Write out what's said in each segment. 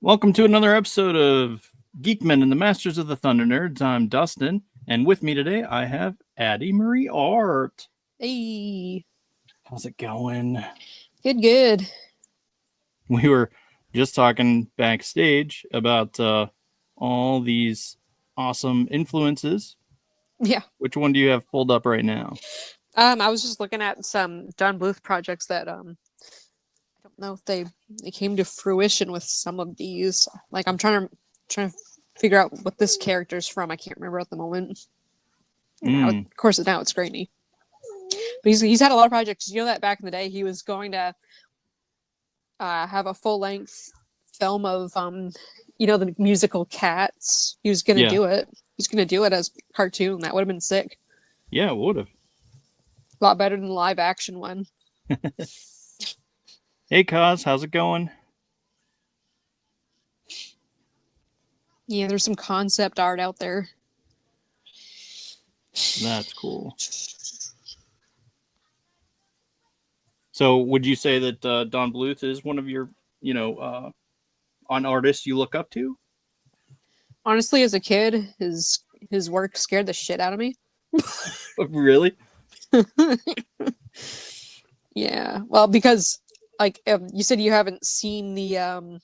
Welcome to another episode of Geek-men and the Masters of the Thunder Nerds. I'm Dustin, and with me today I have AddieMarieArt. Hey. How's it going? Good. We were just talking backstage about all these awesome influences. Yeah. Which one do you have pulled up right now? I was just looking at some Don Bluth projects that I don't know if they came to fruition with some of these. Like I'm trying to figure out what this character's from. I can't remember at the moment. Now, of course, now it's grainy. But he's had a lot of projects. You know that back in the day he was going to have a full length film of the musical Cats. He was gonna do it. He's gonna do it as a cartoon. That would have been sick. Yeah, it would have. A lot better than the live action one. Hey, Kaz, how's it going? Yeah, there's some concept art out there. That's cool. So would you say that Don Bluth is one of your, on artists you look up to? Honestly, as a kid, his work scared the shit out of me. Really? Yeah. Well, because like you said you haven't seen the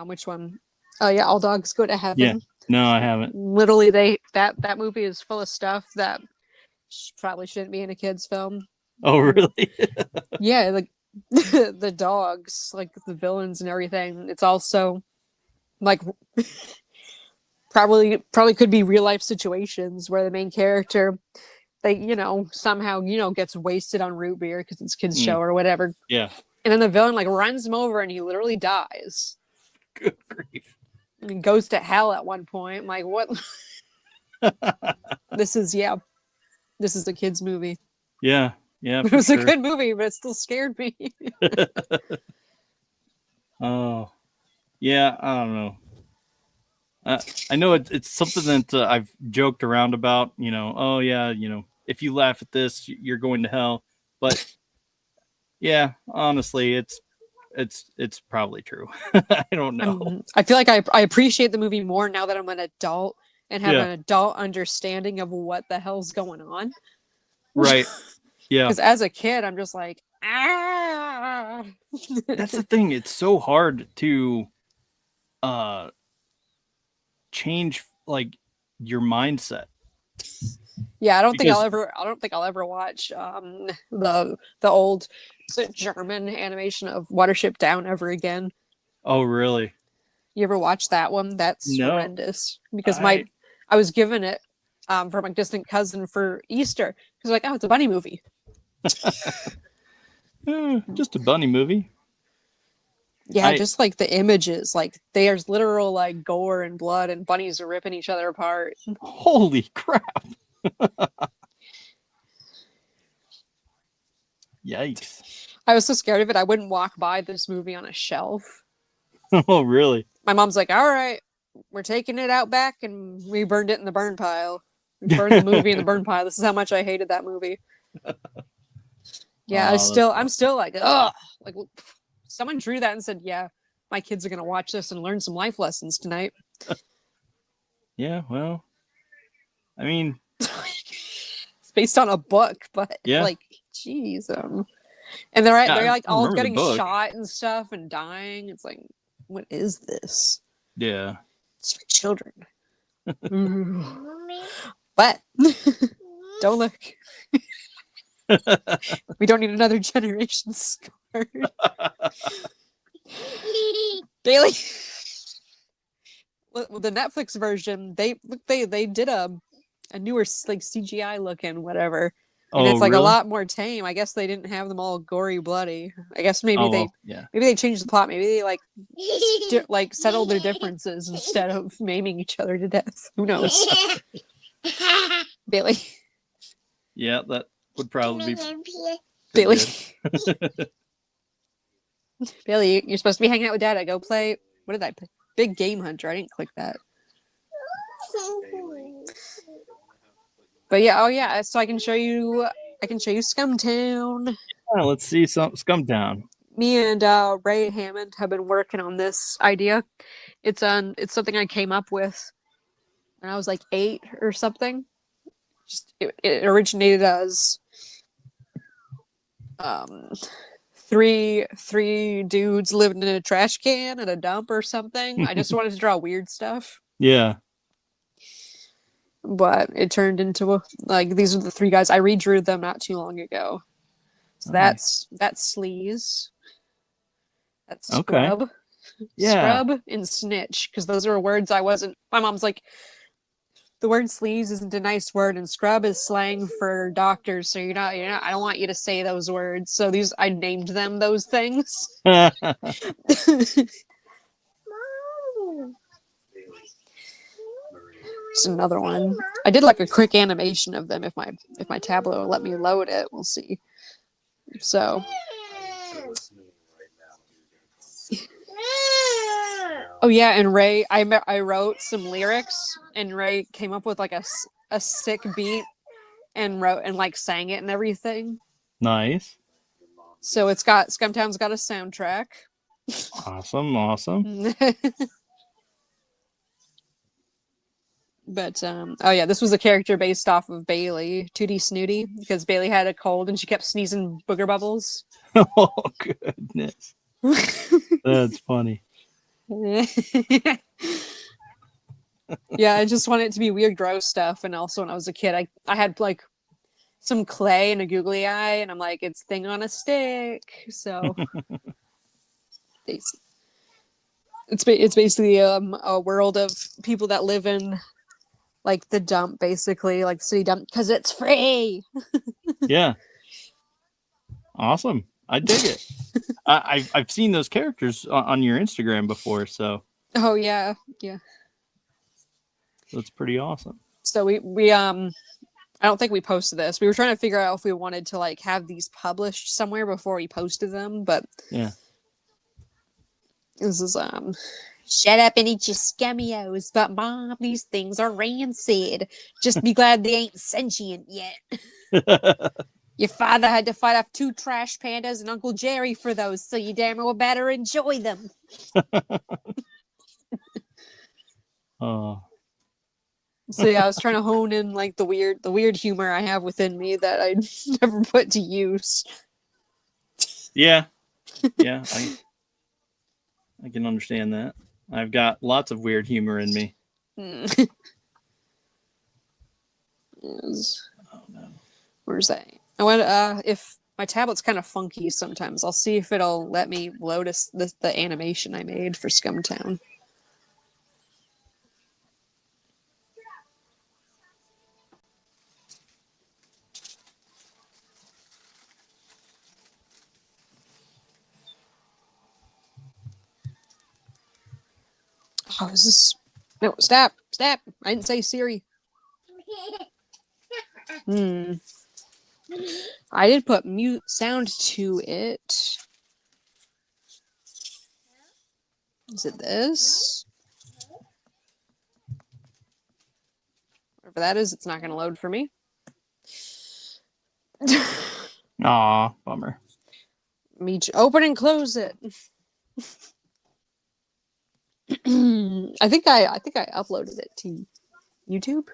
which one? Oh yeah, All Dogs Go to Heaven. Yeah. No, I haven't. Literally that movie is full of stuff that probably shouldn't be in a kid's film. Oh, really? Yeah, like the dogs, like the villains and everything. It's also like probably could be real life situations where the main character somehow gets wasted on root beer because it's kids show or whatever. Yeah. And then the villain like runs him over and he literally dies. Good grief. And he goes to hell at one point. I'm like, what? This is a kid's movie. Yeah. Yeah. It was a good movie, but it still scared me. Oh. Yeah, I don't know. I know it's something that I've joked around about, oh yeah, if you laugh at this, you're going to hell. But yeah, honestly, it's probably true. I don't know. I feel like I appreciate the movie more now that I'm an adult and have an adult understanding of what the hell's going on. Right. Yeah. Because as a kid, I'm just like, ah. That's the thing. It's so hard to change like your mindset. Yeah, I don't think I'll ever watch the old German animation of Watership Down ever again. Oh, really? You ever watch that one? That's horrendous. Because I was given it from a distant cousin for Easter. He's like, oh, it's a bunny movie. Just a bunny movie. Yeah, just like the images, like there's literal like gore and blood and bunnies are ripping each other apart. Holy crap. Yikes. I was so scared of it I wouldn't walk by this movie on a shelf. Oh, really? My mom's like, all right, we're taking it out back, and we burned it in the burn pile. We burned the movie in the burn pile. This is how much I hated that movie. Yeah, I'm still like, ugh. Like, someone drew that and said, yeah, my kids are going to watch this and learn some life lessons tonight. Yeah, well, I mean, it's based on a book, but like, geez. And they're like all getting shot and stuff and dying. It's like, what is this? Yeah. It's for children. But don't look. We don't need another generation scarred. Bailey. Well, the Netflix version, they did a newer like CGI looking whatever, and it's like a lot more tame. I guess they didn't have them all gory, bloody. I guess maybe they changed the plot. Maybe they like settled their differences instead of maiming each other to death. Who knows? Bailey. Yeah, that would probably be Bailey. Bailey, you're supposed to be hanging out with Dad. I go play. What did I play? Big Game Hunter. I didn't click that. But yeah, so I can show you Scumtown. Yeah, let's see some Scumtown. me and Ray Hammond have been working on this idea. It's something I came up with when I was like 8 or something. Just it originated as um three dudes living in a trash can at a dump or something. I just wanted to draw weird stuff. Yeah. But it turned into like these are the three guys. I redrew them not too long ago. So Nice. that's Sleaze. That's Okay. Scrub. Yeah. Scrub and Snitch. Because those are words I wasn't my mom's like, the word sleaze isn't a nice word and scrub is slang for doctors, so you're not I don't want you to say those words. So these I named them those things. It's another one. I did like a quick animation of them. If my tablet will let me load it, we'll see. So. Oh yeah, and Ray, I wrote some lyrics, and Ray came up with like a sick beat, and wrote and like sang it and everything. Nice. So it's got Scumtown's got a soundtrack. Awesome. Awesome. But oh yeah, this was a character based off of Bailey, Tootie Snooty, because Bailey had a cold and she kept sneezing booger bubbles. Oh goodness. That's funny. Yeah, I just wanted it to be weird, gross stuff. And also when I was a kid, I had like some clay and a googly eye, and I'm like, it's thing on a stick. So it's basically a world of people that live in like the dump, basically like the city dump, because it's free. Yeah. Awesome. I dig it. I've seen those characters on your Instagram before, so. Oh yeah. That's pretty awesome. So we I don't think we posted this. We were trying to figure out if we wanted to like have these published somewhere before we posted them, but yeah. This is shut up and eat your scummios, but mom, these things are rancid. Just be glad they ain't sentient yet. Your father had to fight off 2 trash pandas and Uncle Jerry for those, so you damn well better enjoy them. So yeah, I was trying to hone in like the weird humor I have within me that I never put to use. Yeah. Yeah, I can understand that. I've got lots of weird humor in me. Yes. Oh no. Where's that? I want if my tablet's kind of funky sometimes. I'll see if it'll let me load the animation I made for Scumtown. Oh, is this? No, stop. I didn't say Siri. I did put mute sound to it. Is it this? Whatever that is, it's not going to load for me. Aw, bummer. Me open and close it. I think I uploaded it to YouTube.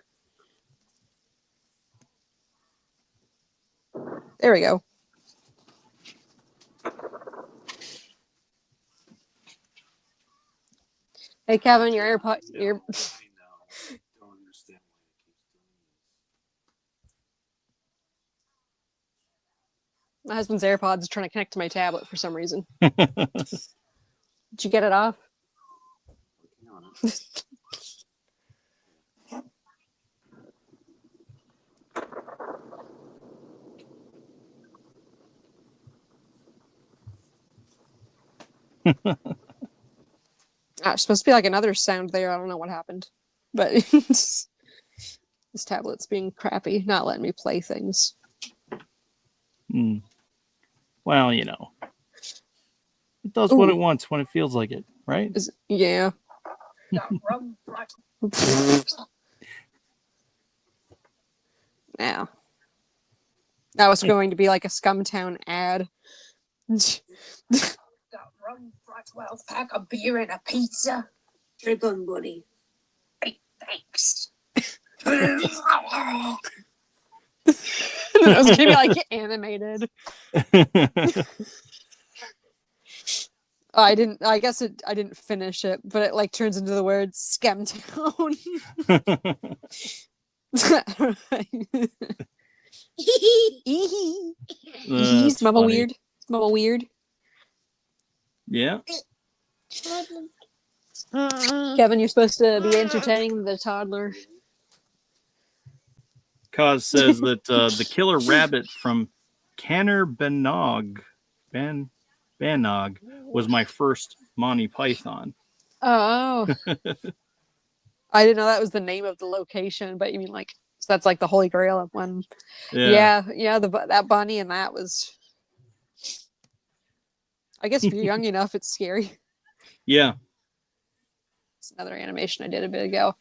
There we go. Hey Kevin, your AirPod my husband's AirPods is trying to connect to my tablet for some reason. Did you get it off? It's supposed to be like another sound there. I don't know what happened. But this tablet's being crappy, not letting me play things. Well, you know. It does what it wants when it feels like it, right? Yeah. Yeah. That was going to be like a Scumtown ad. Got room for a 12-pack of beer and a pizza? Take on, buddy. Hey, thanks. It was gonna be like animated. I didn't. I guess it. I didn't finish it, but it like turns into the word Skemtown. He's Mama funny. weird. Mama weird. Yeah. Kevin, you're supposed to be entertaining the toddler. Cause says that the killer rabbit from Canner Banog was my first Monty Python. Oh. I didn't know that was the name of the location, but you mean like so that's like the Holy Grail of one. Yeah, that bunny and that was. I guess if you're young enough, it's scary. Yeah. It's another animation I did a bit ago.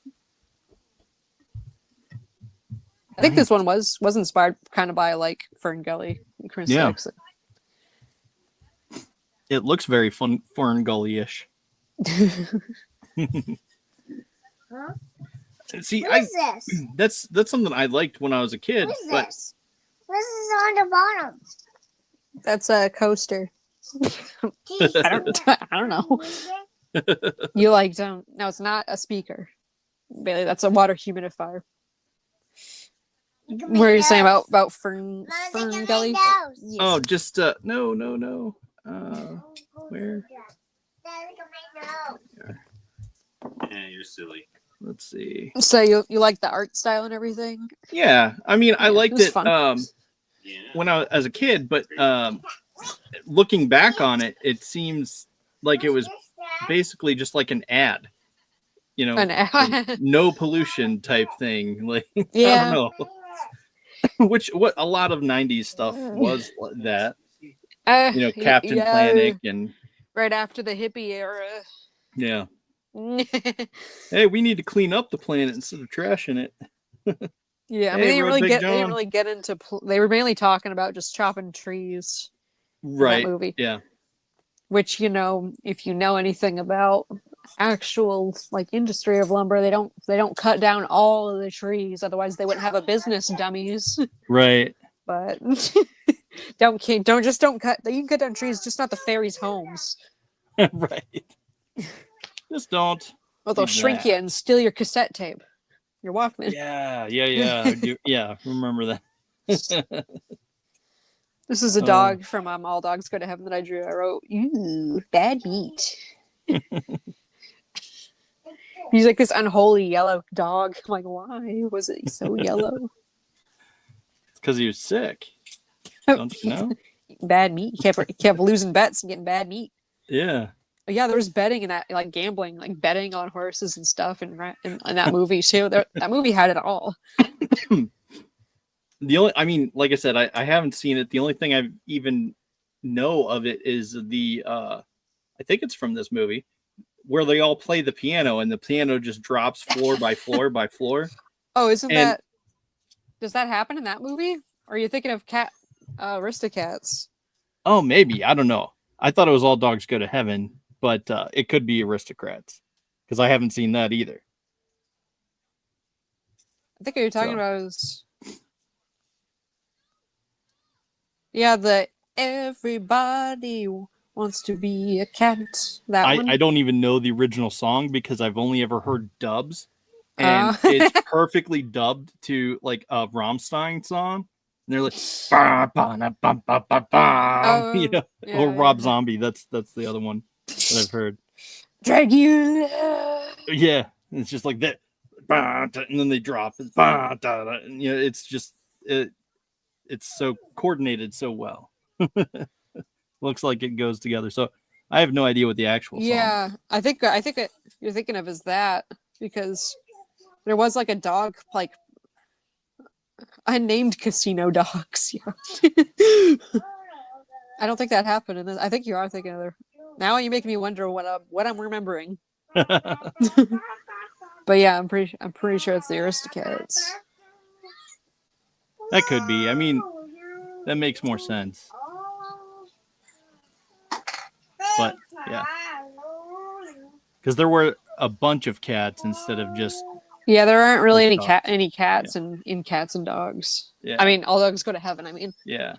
I think this one was inspired kind of by like Fern Gully and Chris Dixon. It looks very Fern Gully-ish. Huh? See, What is this? that's something I liked when I was a kid. What is But this? What is on the bottom? That's a coaster. I don't know. What You like don't? No, it's not a speaker. Bailey, that's a water humidifier. What are you saying about Fern Gully? Yes. oh, just no. Where? Yeah, you're silly. Let's see. So you like the art style and everything? Yeah, I mean, I Yeah, liked it was it fun. Yeah. when I was as a kid, but looking back on it, it seems like it was basically just like an ad. You know, And no pollution type thing. Like yeah, I don't know. What a lot of 90s stuff was that. You know, Captain Planet and right after the hippie era. yeah. Hey, we need to clean up the planet instead of trashing it. Yeah, I Hey, mean, they didn't we're really Big get they didn't John. really get into. They were mainly talking about just chopping trees in that Right. movie. Yeah. Which if you know anything about actual like industry of lumber, they don't cut down all of the trees, otherwise they wouldn't have a business. Dummies. Right. But don't cut. You can cut down trees, just not the fairies' homes. Right. Just don't. Well, they'll do shrink that. you and steal your cassette tape, your Walkman. Yeah. I do. Yeah, remember that. This is a dog from All Dogs Go to Heaven that I drew. I wrote, "Ooh, bad meat." He's like this unholy yellow dog. I'm like, why was it so yellow? It's because he was sick. Don't you know? Bad meat. He kept losing bets and getting bad meat. Yeah. But yeah, there was betting and that, like gambling, like betting on horses and stuff, in that movie too. That movie had it all. I mean, like I said, I haven't seen it. The only thing I even know of it is I think it's from this movie where they all play the piano and the piano just drops floor by floor by floor. Oh, does that happen in that movie? Or are you thinking of Aristocats? Oh, maybe. I don't know. I thought it was All Dogs Go to Heaven, but it could be Aristocrats because I haven't seen that either. I think what you're talking about is the Everybody Wants to Be a Cat. That one. I don't even know the original song because I've only ever heard dubs, and it's perfectly dubbed to like a Rammstein song. And they're like, bah, bah, na, bum, bah, bah, bah, or Rob Zombie. That's the other one that I've heard. Dragula. Yeah, it's just like that, bah, da, and then they drop. Bah, da, da, and, it's just it's so coordinated so well. Looks like it goes together. So I have no idea what the actual song is. Yeah, I think what you're thinking of is that because there was like a dog like unnamed casino dogs. Yeah. I don't think that happened, and I think you are thinking of there. Now you're making me wonder what I'm remembering. But yeah, I'm pretty sure it's the Aristocats. That could be. I mean, that makes more sense. Yeah. Because there were a bunch of cats instead of just Yeah, there aren't really Just any dogs. cats in Cats and Dogs. Yeah. I mean, all dogs go to heaven. I mean, yeah.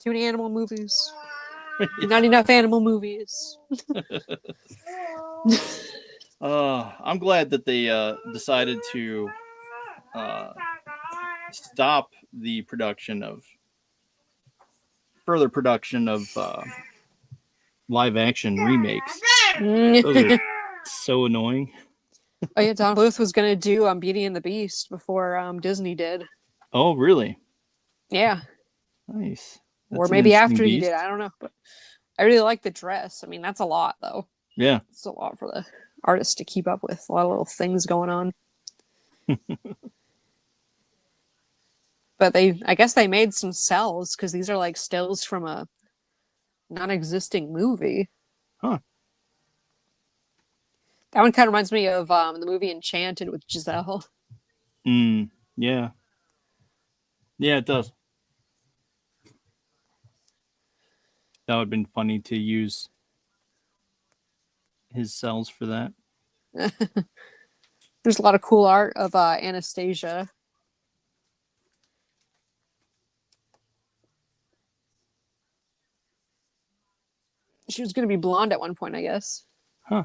too many animal movies. Not enough animal movies. I'm glad that they decided to stop the further production of live action remakes. Those are so annoying. Oh yeah, Don Bluth was gonna do Beauty and the Beast before Disney did. Oh, really? Yeah, Nice. or That's an maybe interesting after he beast. did. I don't know, but I really like the dress. I mean, that's a lot though. Yeah. It's a lot for the artist to keep up with. A lot of little things going on. But I guess they made some cells because these are like stills from a non-existing movie. Huh. That one kind of reminds me of the movie Enchanted with Giselle. Yeah. Yeah, it does. That would have been funny to use his cells for that. There's a lot of cool art of Anastasia. She was going to be blonde at one point, I guess. Huh.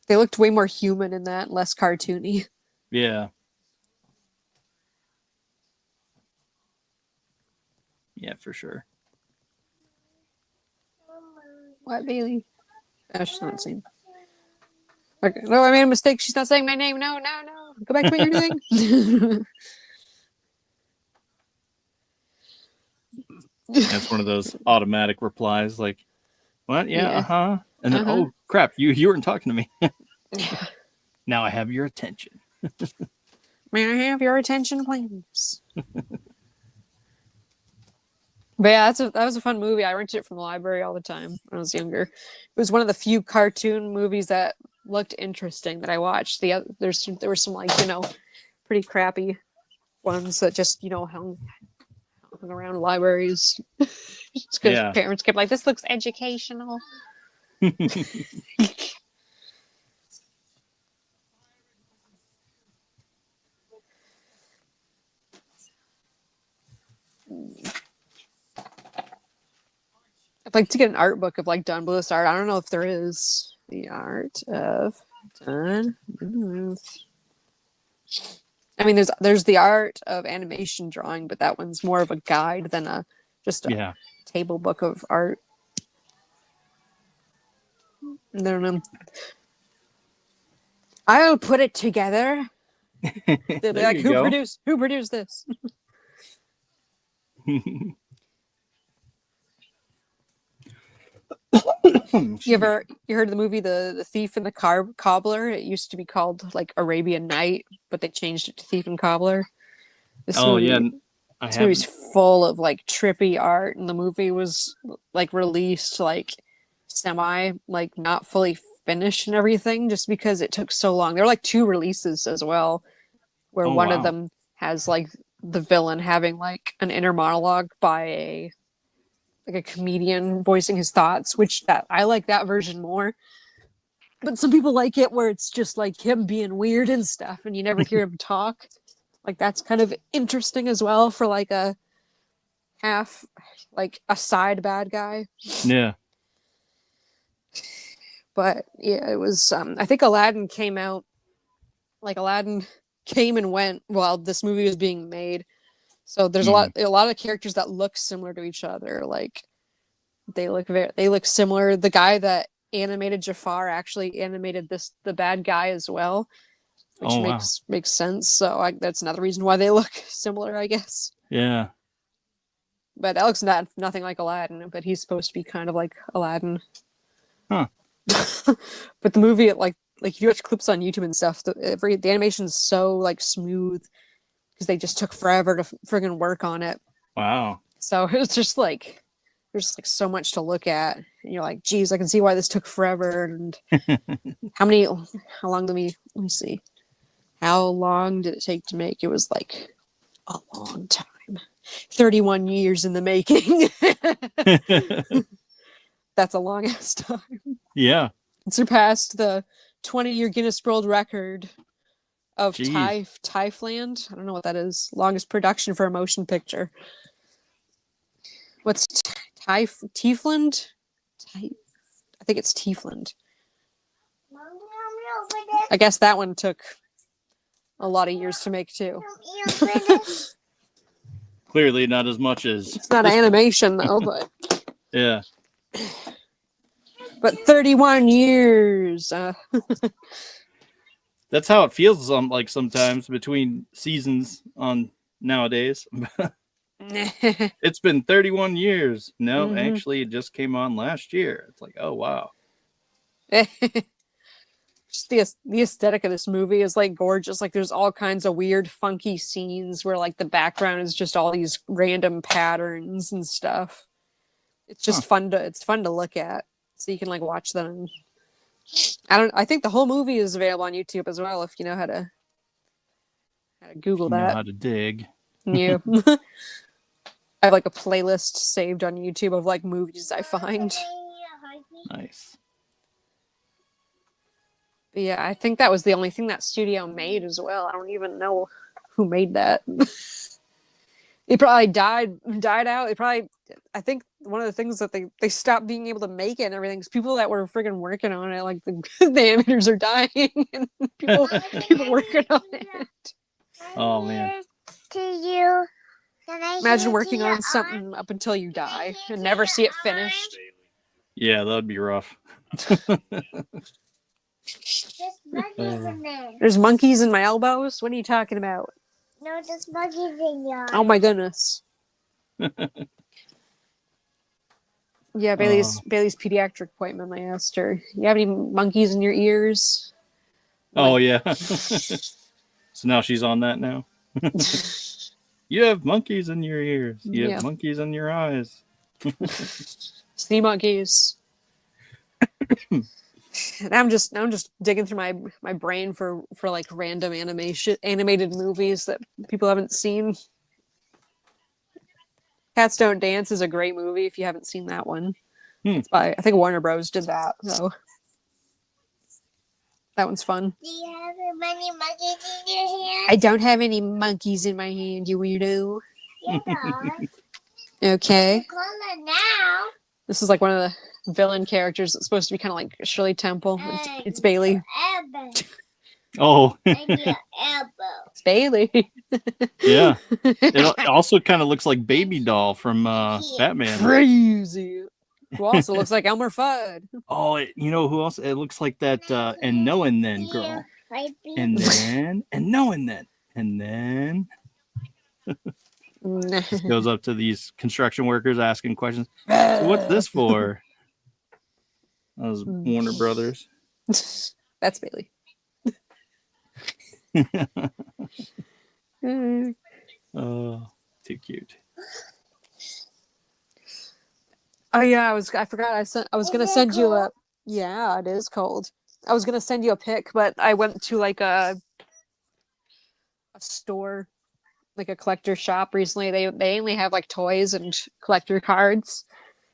They looked way more human in that, less cartoony. Yeah. Yeah, for sure. What, Bailey? Oh, she's not saying. Okay. No, I made a mistake. She's not saying my name. No. Go back to what you're doing. That's one of those automatic replies like, what? Yeah, Yeah. uh-huh. And then, oh, crap, you weren't talking to me. Now I have your attention. May I have your attention, please? But yeah, that was a fun movie. I rented it from the library all the time when I was younger. It was one of the few cartoon movies that looked interesting that I watched. There were some like, pretty crappy ones that just, hung around libraries. Just because parents kept like, this looks educational. I'd like to get an art book of like Don Bluth's art. I don't know if there is the art of Don Bluth. I mean, there's the art of animation drawing, but that one's more of a guide than just a table book of art. I don't know. I'll put it together. They'll be like, who produced this? You heard of the movie The Thief and the Cobbler? It used to be called like Arabian Night, but they changed it to Thief and Cobbler. This movie's full of like trippy art, and the movie was like released like semi, like not fully finished and everything, just because it took so long. There were like 2 releases as well, where one of them has like the villain having like an inner monologue by a comedian voicing his thoughts, which I like that version more. But some people like it where it's just like him being weird and stuff, and you never hear him talk. Like that's kind of interesting as well for like a half, like a side bad guy. Yeah. But yeah, it was. I think Aladdin came out. Like Aladdin came and went while this movie was being made. So there's a lot of characters that look similar to each other. Like they look similar. The guy that animated Jafar actually animated the bad guy as well, which makes sense. So that's another reason why they look similar, I guess. Yeah. But that looks nothing like Aladdin, but he's supposed to be kind of like Aladdin. Huh. But the movie, like if you watch clips on YouTube and stuff, the animation is so like smooth because they just took forever to friggin' work on it. Wow. So it's just like there's like so much to look at, and you're like, geez, I can see why this took forever. And how long? Let me see. How long did it take to make? It was like a long time. 31 years in the making. that's a long ass time. Yeah. It surpassed the 20-year Guinness World Record of Jeez. Typhland. I don't know what that is. Longest production for a motion picture. What's Tiefland? I think it's Tiefland. I guess that one took a lot of years to make too. Clearly not as much as. It's not animation though, but Yeah. but 31 years. That's how it feels. Like sometimes between seasons on nowadays. It's been 31 years. No, actually, it just came on last year. It's like, oh wow. Just the aesthetic of this movie is like gorgeous. Like there's all kinds of weird, funky scenes where like the background is just all these random patterns and stuff. It's just fun to look at. So you can like watch them. I think the whole movie is available on YouTube as well if you know how to Google You know that. how to dig. Yeah. I have like a playlist saved on YouTube of like movies I find. Nice. But yeah, I think that was the only thing that studio made as well. I don't even know who made that. It probably died out. I think one of the things that they stopped being able to make it and everything is people that were freaking working on it, like the animators are dying and people working on it. Oh man. To you. Imagine working on something up until you die and never see it finished. Yeah, that'd be rough. There's monkeys in my elbows. What are you talking about? No, there's monkeys in your. Oh my goodness. Yeah, Bailey's pediatric appointment. I asked her, "You have any monkeys in your ears?" Oh yeah. So now she's on that now. You have monkeys in your ears. You have monkeys in your eyes. Sea monkeys. And I'm just digging through my brain for like random animated movies that people haven't seen. Cats Don't Dance is a great movie if you haven't seen that one. It's by, I think Warner Bros. Did that, so that one's fun. Do you have many monkeys in your hand? I don't have any monkeys in my hand, you weirdo. You don't. Okay. Call it now. This is like one of the villain characters that's supposed to be kind of like Shirley Temple. It's Bailey. Elbow. Oh. And your elbow. It's Bailey. Yeah. It also kind of looks like Baby Doll from Batman. Crazy. Who also looks like Elmer Fudd. Oh, you know who else? It looks like that And No and Then girl. And then and no and then and then just goes up to these construction workers asking questions. So what's this for? That was Warner Brothers. That's Bailey. Oh, too cute. Oh yeah, I forgot. I was gonna send you a. Yeah, it is cold. I was gonna send you a pic, but I went to like a store, like a collector shop recently. They only have like toys and collector cards.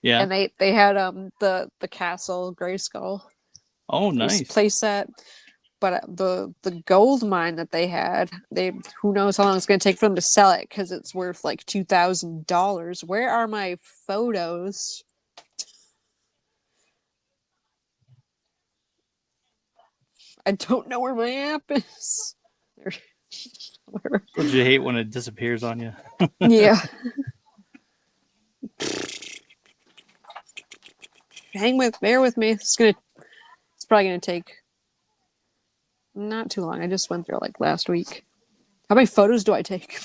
Yeah. And they had the castle Grayskull. Oh, nice. Play set. But the gold mine that they had, who knows how long it's going to take for them to sell it because it's worth like $2,000. Where are my photos? I don't know where my app is. Don't you hate when it disappears on you? Yeah. Bear with me. It's probably gonna take not too long. I just went through like last week. How many photos do I take?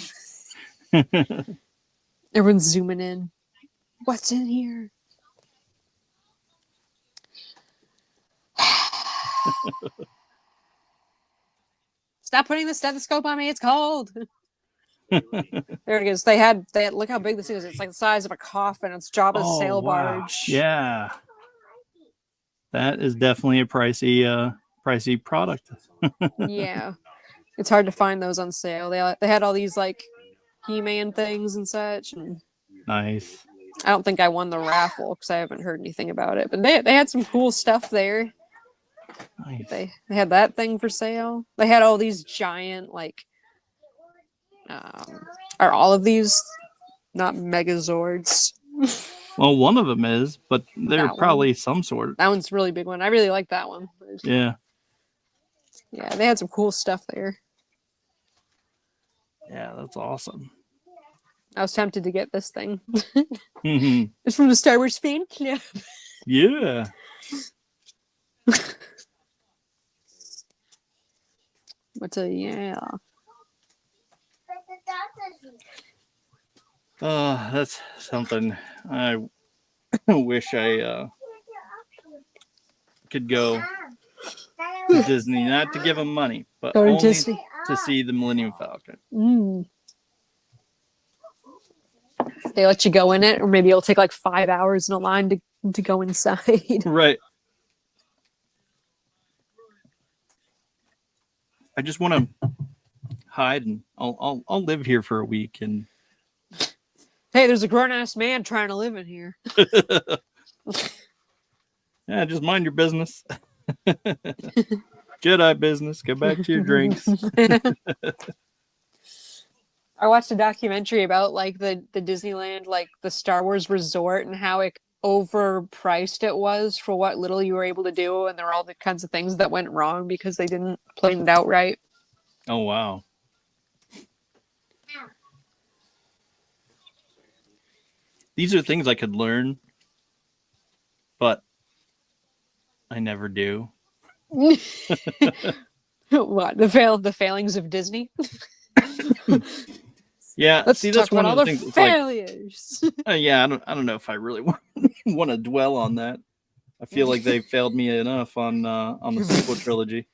Everyone's zooming in. What's in here? Stop putting the stethoscope on me. It's cold. There it is. They had look how big this is. It's like the size of a coffin. It's Jabba's sail barge. Yeah. That is definitely a pricey product. Yeah. It's hard to find those on sale. They had all these like He-Man things and such. And Nice. I don't think I won the raffle because I haven't heard anything about it. But they had some cool stuff there. Nice. They had that thing for sale. They had all these giant like, are all of these not Megazords? Well, one of them is, but they're That one. probably some sort. That one's a really big one. I really like that one. Yeah. Yeah, they had some cool stuff there. Yeah, that's awesome. I was tempted to get this thing. Mhm. It's from the Star Wars fan club. Yeah. But yeah. That's something I wish I could go to Disney, not to give them money, but Go to only Disney. to see the Millennium Falcon. Mm. They let you go in it, or maybe it'll take like 5 hours in a line to go inside. Right. I just want to hide, and I'll live here for a week. And Hey, there's a grown ass man trying to live in here. yeah, just mind your business. Jedi business. Go back to your drinks. I watched a documentary about like the Disneyland, like the Star Wars resort, and how overpriced it was for what little you were able to do, and there were all the kinds of things that went wrong because they didn't plan it out right. Oh wow. These are things I could learn, but I never do. What the failings of Disney? Yeah, Let's see, talk that's one about of all the the things. It's like, failures. yeah, I don't know if I really want to dwell on that. I feel like they failed me enough on the sequel trilogy.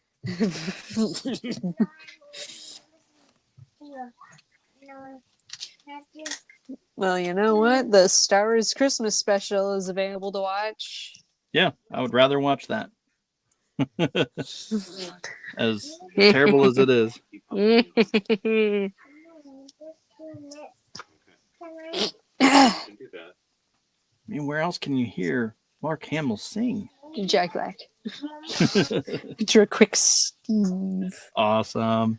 Well, you know what? The Star Wars Christmas special is available to watch. Yeah, I would rather watch that. As terrible as it is. Can do that. I mean, where else can you hear Mark Hamill sing? Jack Black. Drew a quick Steve. Awesome.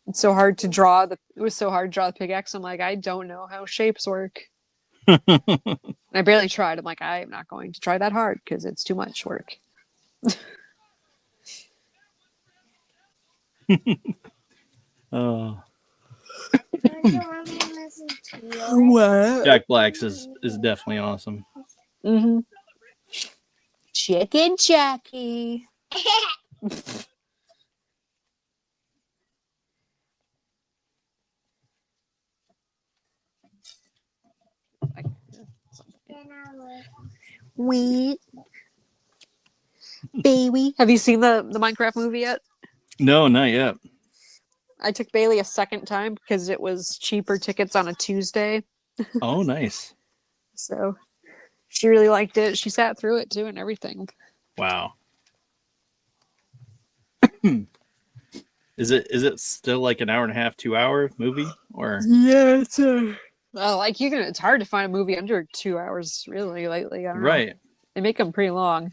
It's so hard to draw it was so hard to draw the pickaxe. I'm like, I don't know how shapes work. I barely tried. I'm like, I'm not going to try that hard because it's too much work. Oh, What? Jack Black's is definitely awesome. Mm-hmm. Chicken Jackie. Wait. Baby. Have you seen the Minecraft movie yet? No, not yet. I took Bailey a second time because it was cheaper tickets on a Tuesday. Oh, nice. So she really liked it. She sat through it too and everything. Wow. Is it still like an hour and a half, 2 hour movie, or? Yeah, it's like it's hard to find a movie under 2 hours really lately. I don't know. Right. They make them pretty long.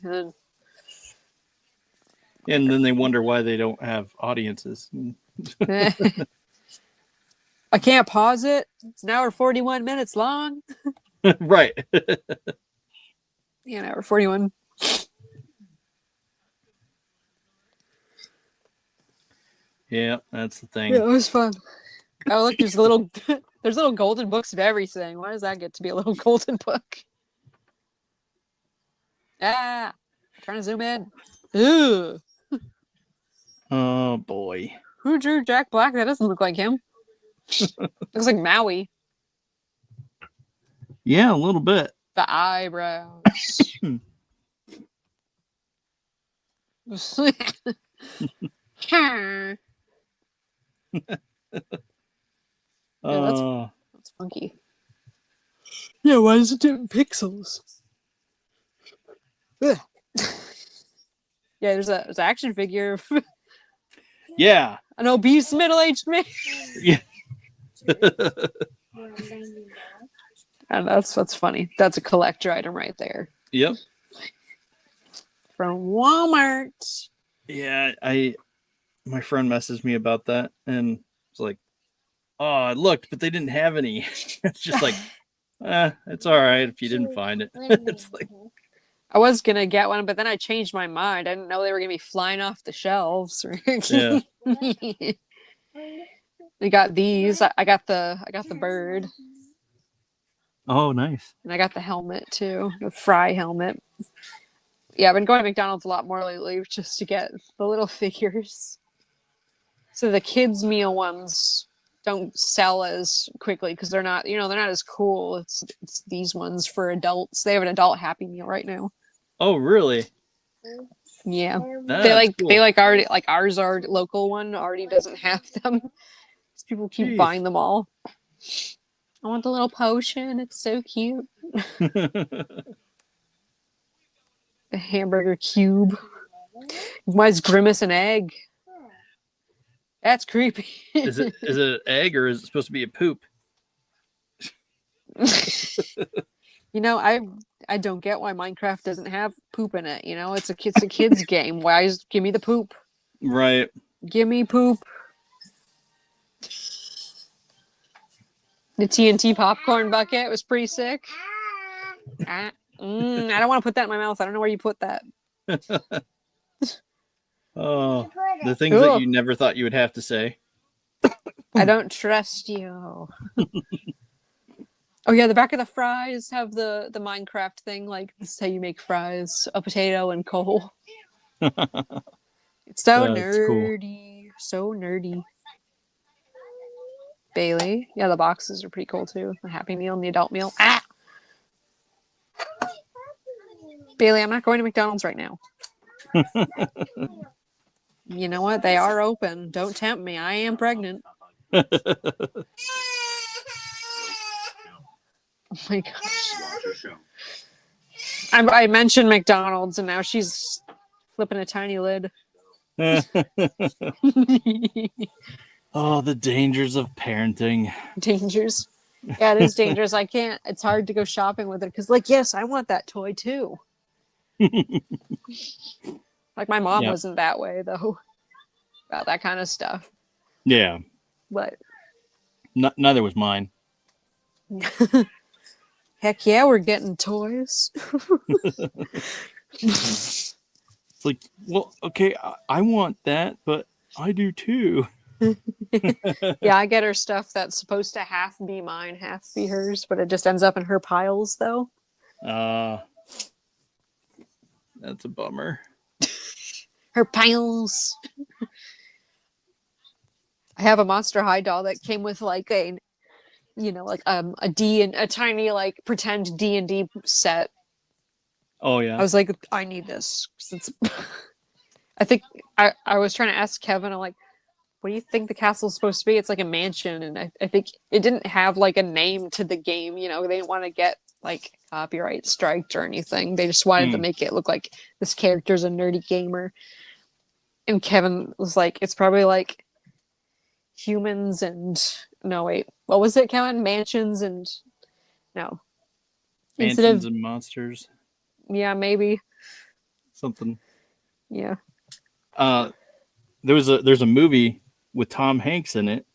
And then they wonder why they don't have audiences. I can't pause it. It's an hour 41 minutes long. Right. Yeah, an hour 41. Yeah, that's the thing. Yeah, it was fun. Oh, look, there's little golden books of everything. Why does that get to be a little golden book? Ah, I'm trying to zoom in. Ooh, Oh boy. who drew Jack Black? That doesn't look like him. Looks like Maui. Yeah, a little bit. The eyebrows. Oh, That's funky. Yeah, why is it in pixels? Ugh. Yeah, there's an action figure of yeah. an obese middle-aged man. Yeah. And that's funny. That's a collector item right there Yep. from Walmart. Yeah, my friend messaged me about that, and it's like, oh, I looked, but they didn't have any. It's just like, it's all right if you didn't find it. It's like, I was gonna get one, but then I changed my mind. I didn't know they were gonna be flying off the shelves. yeah. We got these. I got the bird, Oh, nice. and I got the helmet too, the Fry helmet. Yeah, I've been going to McDonald's a lot more lately just to get the little figures. So the kids' meal ones don't sell as quickly because they're not as cool. It's these ones for adults. They have an adult Happy Meal right now. Oh, really? Yeah. That's cool. They like already like ours, our local one already doesn't have them. People keep Jeez. buying them all. I want the little potion. It's so cute. The hamburger cube. Why is Grimace an egg? That's creepy. Is it an egg or is it supposed to be a poop? You know, I don't get why Minecraft doesn't have poop in it. You know, it's a kid's game. Why give me the poop? Right. Give me poop. The TNT popcorn bucket was pretty sick. I don't want to put that in my mouth. I don't know where you put that. Oh, the things that you never thought you would have to say. I don't trust you. Oh yeah, the back of the fries have the Minecraft thing. Like, this is how you make fries: a potato and coal. It's so nerdy. Cool. So nerdy. Bailey. Yeah, the boxes are pretty cool too. The Happy Meal and the adult meal. Ah! Bailey, I'm not going to McDonald's right now. You know what? They are open. Don't tempt me. I am pregnant. Oh my gosh. I mentioned McDonald's and now she's flipping a tiny lid. Oh, the dangers of parenting. Dangers. Yeah, it is dangerous. I can't. It's hard to go shopping with it because, like, yes, I want that toy too. Like, my mom wasn't that way though about that kind of stuff. Yeah. But neither was mine. Heck yeah, we're getting toys. It's like, well, okay, I want that, but I do too. Yeah, I get her stuff that's supposed to half be mine, half be hers, but it just ends up in her piles though. That's a bummer. Her piles. I have a Monster High doll that came with like a tiny like pretend D&D set. Oh yeah. I was like, I need this. I think I was trying to ask Kevin, I'm like, what do you think the castle's supposed to be? It's like a mansion, and I think it didn't have like a name to the game. You know, they didn't want to get like copyright striked or anything. They just wanted to make it look like this character's a nerdy gamer. And Kevin was like, it's probably like humans and no wait, what was it, Kevin? Mansions and no. Mansions and monsters. Yeah, maybe. Something. Yeah. There's a movie with Tom Hanks in it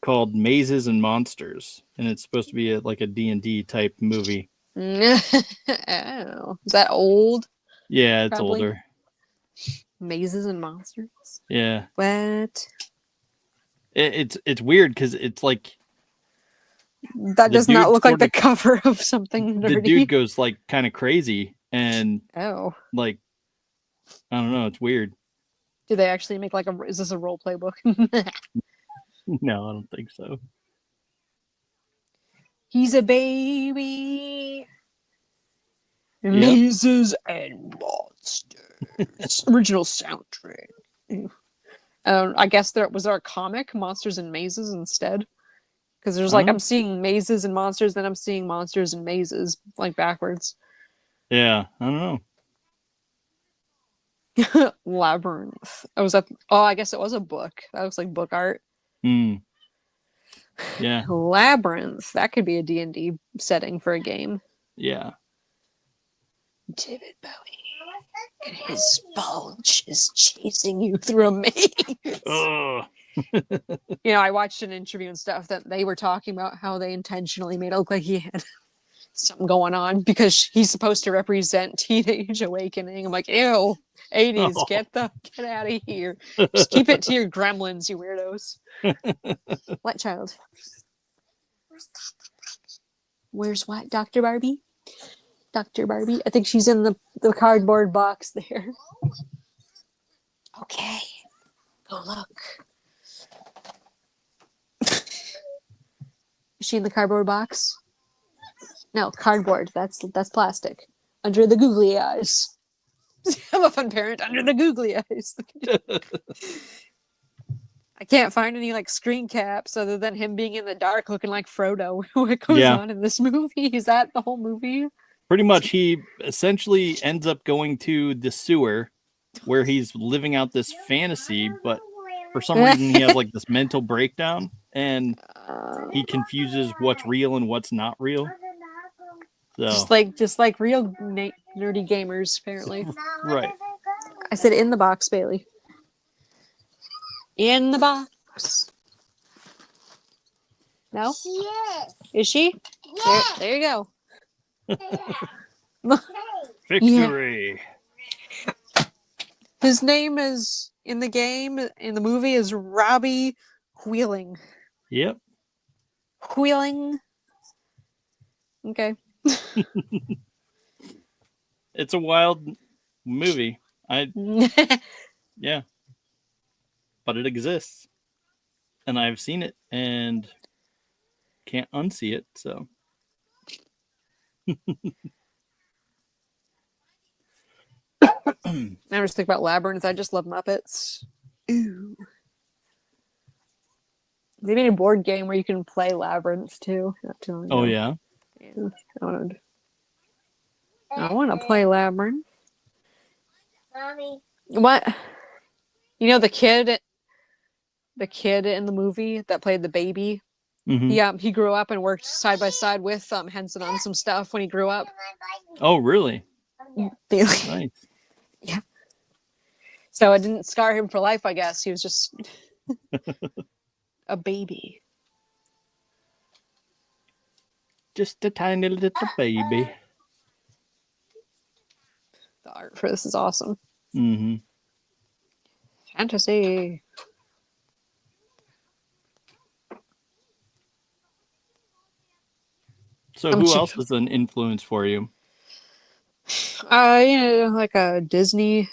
called Mazes and Monsters, and it's supposed to be like a D&D type movie. Oh, is that old? Yeah, it's older. Mazes and Monsters. Yeah. What? It's weird because it's like that does not look like the cover of something nerdy. The dude goes like kind of crazy and like I don't know, it's weird. Do they actually make like is this a role play book? No, I don't think so. He's a baby. Mazes and Monsters. Original soundtrack. I guess there a comic, Monsters and Mazes, instead. Because there's like, I'm seeing mazes and monsters, then I'm seeing monsters and mazes, like backwards. Yeah, I don't know. Labyrinth. I guess it was a book. That looks like book art. Yeah. Labyrinth. That could be a D&D setting for a game. Yeah. David Bowie and his bulge is chasing you through a maze. Oh. You know, I watched an interview and stuff that they were talking about how they intentionally made it look like he had something going on because he's supposed to represent teenage awakening. I'm like, ew, 80s, Oh. get out of here. Just keep it to your gremlins, you weirdos. What child? Where's what? Dr. Barbie? Dr. Barbie? I think she's in the cardboard box there. Okay. Go look. Is she in the cardboard box? No, cardboard. That's plastic. Under the googly eyes. I'm a fun parent under the googly eyes. I can't find any like screen caps other than him being in the dark looking like Frodo. What goes on in this movie? Is that the whole movie? Pretty much, he essentially ends up going to the sewer where he's living out this fantasy, but for some reason he has like this mental breakdown and he confuses what's real and what's not real. So just like real nerdy gamers, apparently. Right. I said in the box, Bailey. In the box. No? Yes. Is she? Yes. There you go. Victory. Yeah. His name is in the game, in the movie, is Robbie Wheeling. Yep. Wheeling. Okay. It's a wild movie. Yeah. But it exists. And I've seen it and can't unsee it, so. I just think about Labyrinth. I just love Muppets. Ooh. They made a board game where you can play Labyrinth too. Not too long ago. Oh yeah. Yeah, I want to play Labyrinth. Mommy. What? You know the kid in the movie that played the baby. Mm-hmm. He grew up and worked side by side with Henson on some stuff when he grew up. Oh really? Nice. Yeah. So it didn't scar him for life, I guess. He was just a baby. Just a tiny little baby. The art for this is awesome. Mm-hmm. Fantasy. So who else is an influence for you? Like a Disney.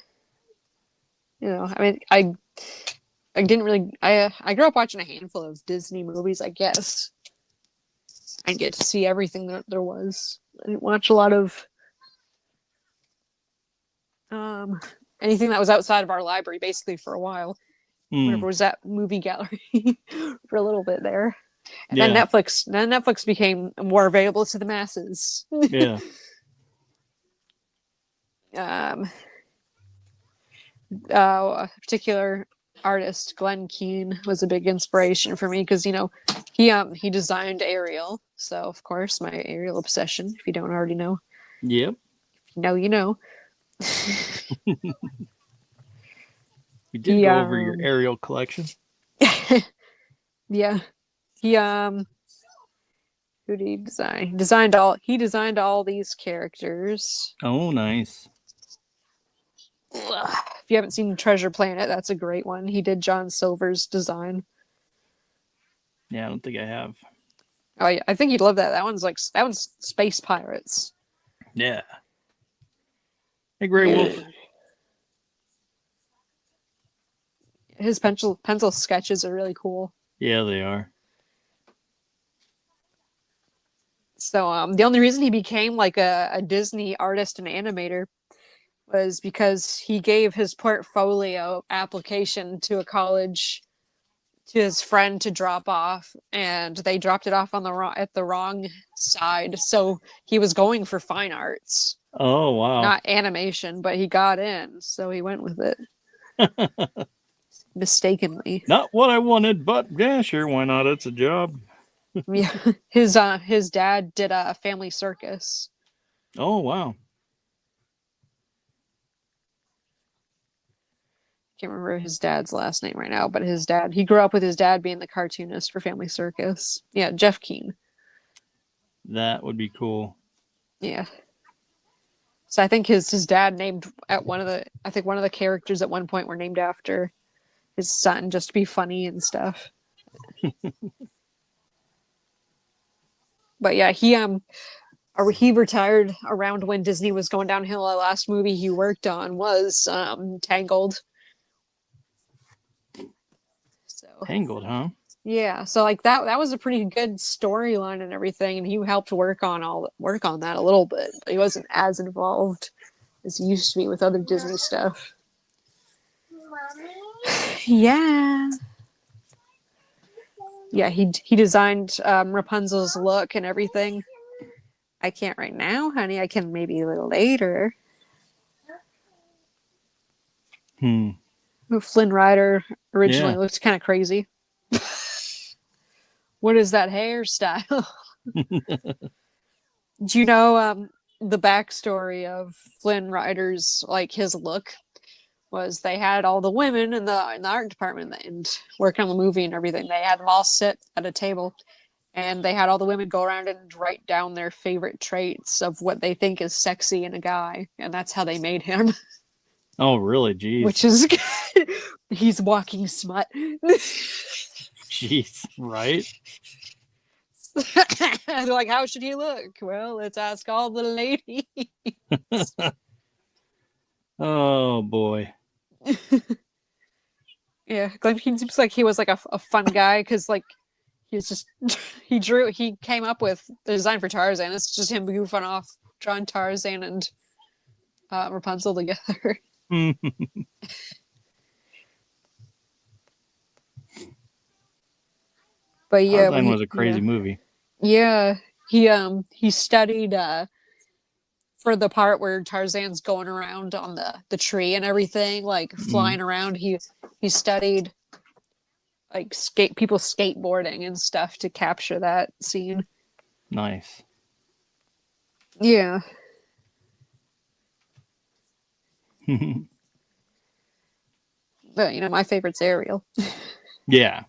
I mean, I didn't really. I grew up watching a handful of Disney movies, I guess. I didn't get to see everything that there was. I didn't watch a lot of anything that was outside of our library, basically, for a while. Whenever was at movie gallery for a little bit there. And then Netflix became more available to the masses. Yeah. A particular artist, Glenn Keane, was a big inspiration for me because he designed Ariel, so of course my Ariel obsession. If you don't already know, Yep. You know. We did go over your Ariel collection. Yeah. He who did he design? He designed all these characters. Oh, nice. If you haven't seen Treasure Planet, that's a great one. He did John Silver's design. Yeah, I don't think I have. Oh yeah, I think you'd love that. That one's Space Pirates. Yeah. Hey, Grey Wolf. His pencil sketches are really cool. Yeah, they are. So the only reason he became like a Disney artist and animator was because he gave his portfolio application to a college to his friend to drop off, and they dropped it off at the wrong side. So he was going for fine arts. Oh, wow. Not animation, but he got in, so he went with it. Mistakenly. Not what I wanted, but yeah, sure, why not? It's a job. Yeah, his dad did a family circus. Oh wow. Can't remember his dad's last name right now, but he grew up with his dad being the cartoonist for Family Circus. Yeah, Jeff Keane. That would be cool. Yeah. So I think his dad named at one of the characters at one point were named after his son just to be funny and stuff. But yeah, he retired around when Disney was going downhill. The last movie he worked on was Tangled. So Tangled, huh? yeah, so like that was a pretty good storyline and everything, and he helped work on that a little bit. But he wasn't as involved as he used to be with other Disney stuff. Yeah. Yeah, he designed Rapunzel's look and everything. I can't right now, honey. I can maybe a little later. Flynn Rider originally looked kind of crazy. What is that hairstyle? Do you know the backstory of Flynn Rider's like his look? Was they had all the women in the art department and working on the movie and everything. They had them all sit at a table, and they had all the women go around and write down their favorite traits of what they think is sexy in a guy, and that's how they made him. Oh, really? Jeez. Which is he's walking smut. Jeez, right? They're like, how should he look? Well, let's ask all the ladies. Oh boy. Yeah, Glenn Keane seems like he was like a fun guy because like he's just he came up with the design for Tarzan. It's just him goofing off, drawing Tarzan and Rapunzel together. But yeah, Tarzan was a crazy movie. Yeah, he studied for the part where Tarzan's going around on the tree and everything, like flying around. He studied like people skateboarding and stuff to capture that scene. Nice. Yeah. But my favorite's Ariel. Yeah.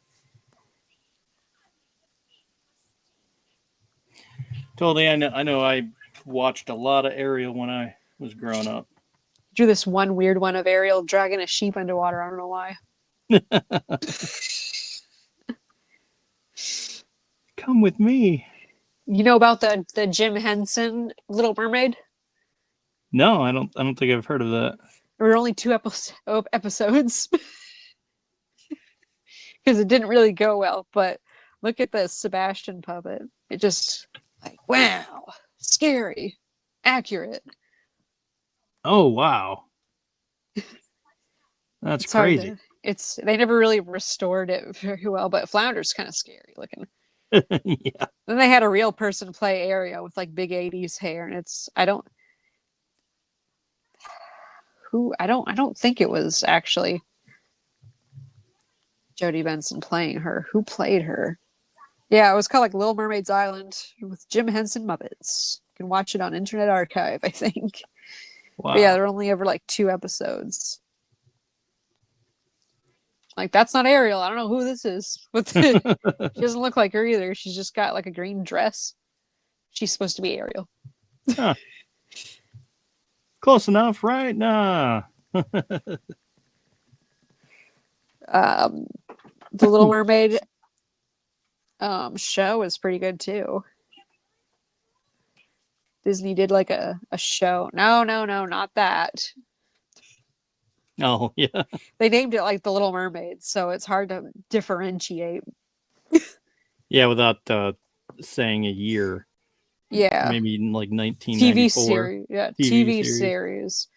Totally. I know. I watched a lot of Ariel when I was growing up. Drew this one weird one of Ariel dragging a sheep underwater. I don't know why. Come with me. You know about the Jim Henson Little Mermaid? No, I don't think I've heard of that. There were only 2 episodes because it didn't really go well. But look at this Sebastian puppet. It just like, wow, scary, accurate. Oh wow. That's It's crazy. they never really restored it very well, but Flounder's kind of scary looking. Yeah. Then they had a real person play Ariel with like big 80s hair, and I don't think it was actually Jodie Benson playing her. Who played her? Yeah, it was called like Little Mermaid's Island with Jim Henson Muppets. You can watch it on Internet Archive, I think. Wow. But yeah, there were only ever like 2 episodes. Like, that's not Ariel. I don't know who this is. She doesn't look like her either. She's just got like a green dress. She's supposed to be Ariel. Huh. Close enough, right? Nah. The Little Mermaid show is pretty good too. Disney did like a show. No, not that. Oh, yeah. They named it like The Little Mermaid, so it's hard to differentiate. Yeah, without saying a year. Yeah. Maybe in like 1994. TV series. Yeah, TV series.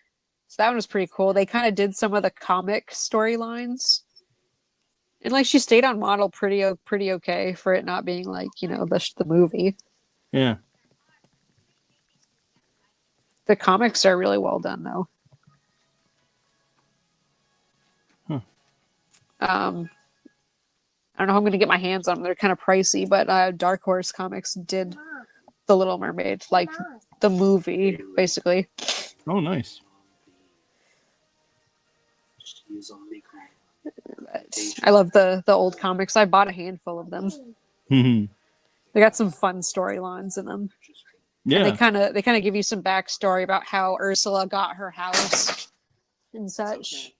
So that one was pretty cool. They kind of did some of the comic storylines. And like she stayed on model pretty okay for it not being like, the movie. Yeah. The comics are really well done though. I don't know how I'm gonna get my hands on them. They're kind of pricey, but Dark Horse Comics did The Little Mermaid, like the movie, basically. Oh, nice. But I love the old comics. I bought a handful of them. Mhm. They got some fun storylines in them. And Yeah. they kind of give you some backstory about how Ursula got her house and such.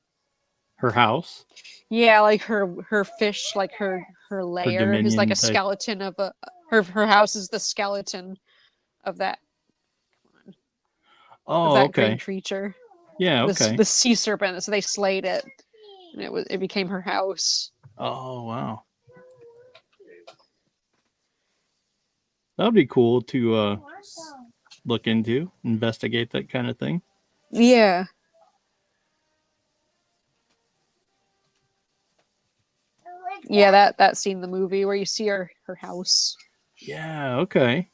Her house. Yeah, like her fish, like her lair is like dominion a type. skeleton of a her house is the skeleton of that Oh, green okay. creature. Yeah, This okay. the sea serpent. So they slayed it, and it became her house. Oh, wow. That would be cool to look into, investigate that kind of thing. Yeah. Yeah, that scene in the movie where you see her house. Yeah, okay.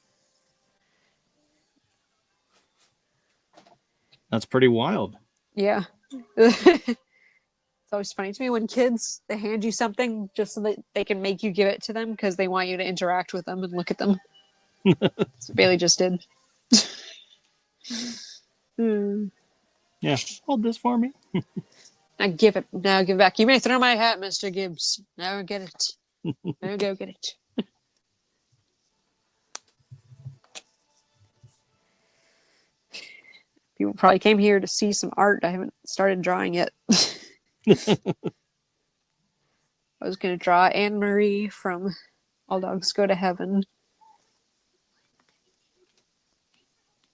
That's pretty wild. Yeah. It's always funny to me when kids they hand you something just so that they can make you give it to them because they want you to interact with them and look at them. That's what Bailey just did. Yeah. Hold this for me. Now give it. Now give it back. You may throw my hat, Mr. Gibbs. Now get it. Now go get it. People probably came here to see some art. I haven't started drawing yet. I was going to draw Anne-Marie from All Dogs Go to Heaven.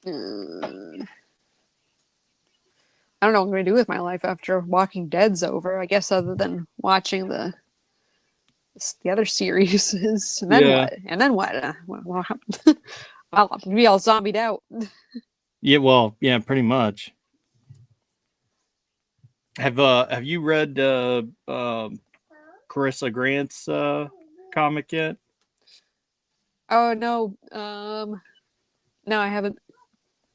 I don't know what I'm going to do with my life after Walking Dead's over. I guess other than watching the other series. And then Yeah. what? And then what? What happened? I'll be all zombied out. Yeah, well, yeah, pretty much. Have you read Carissa Grant's comic yet? Oh no. No, I haven't.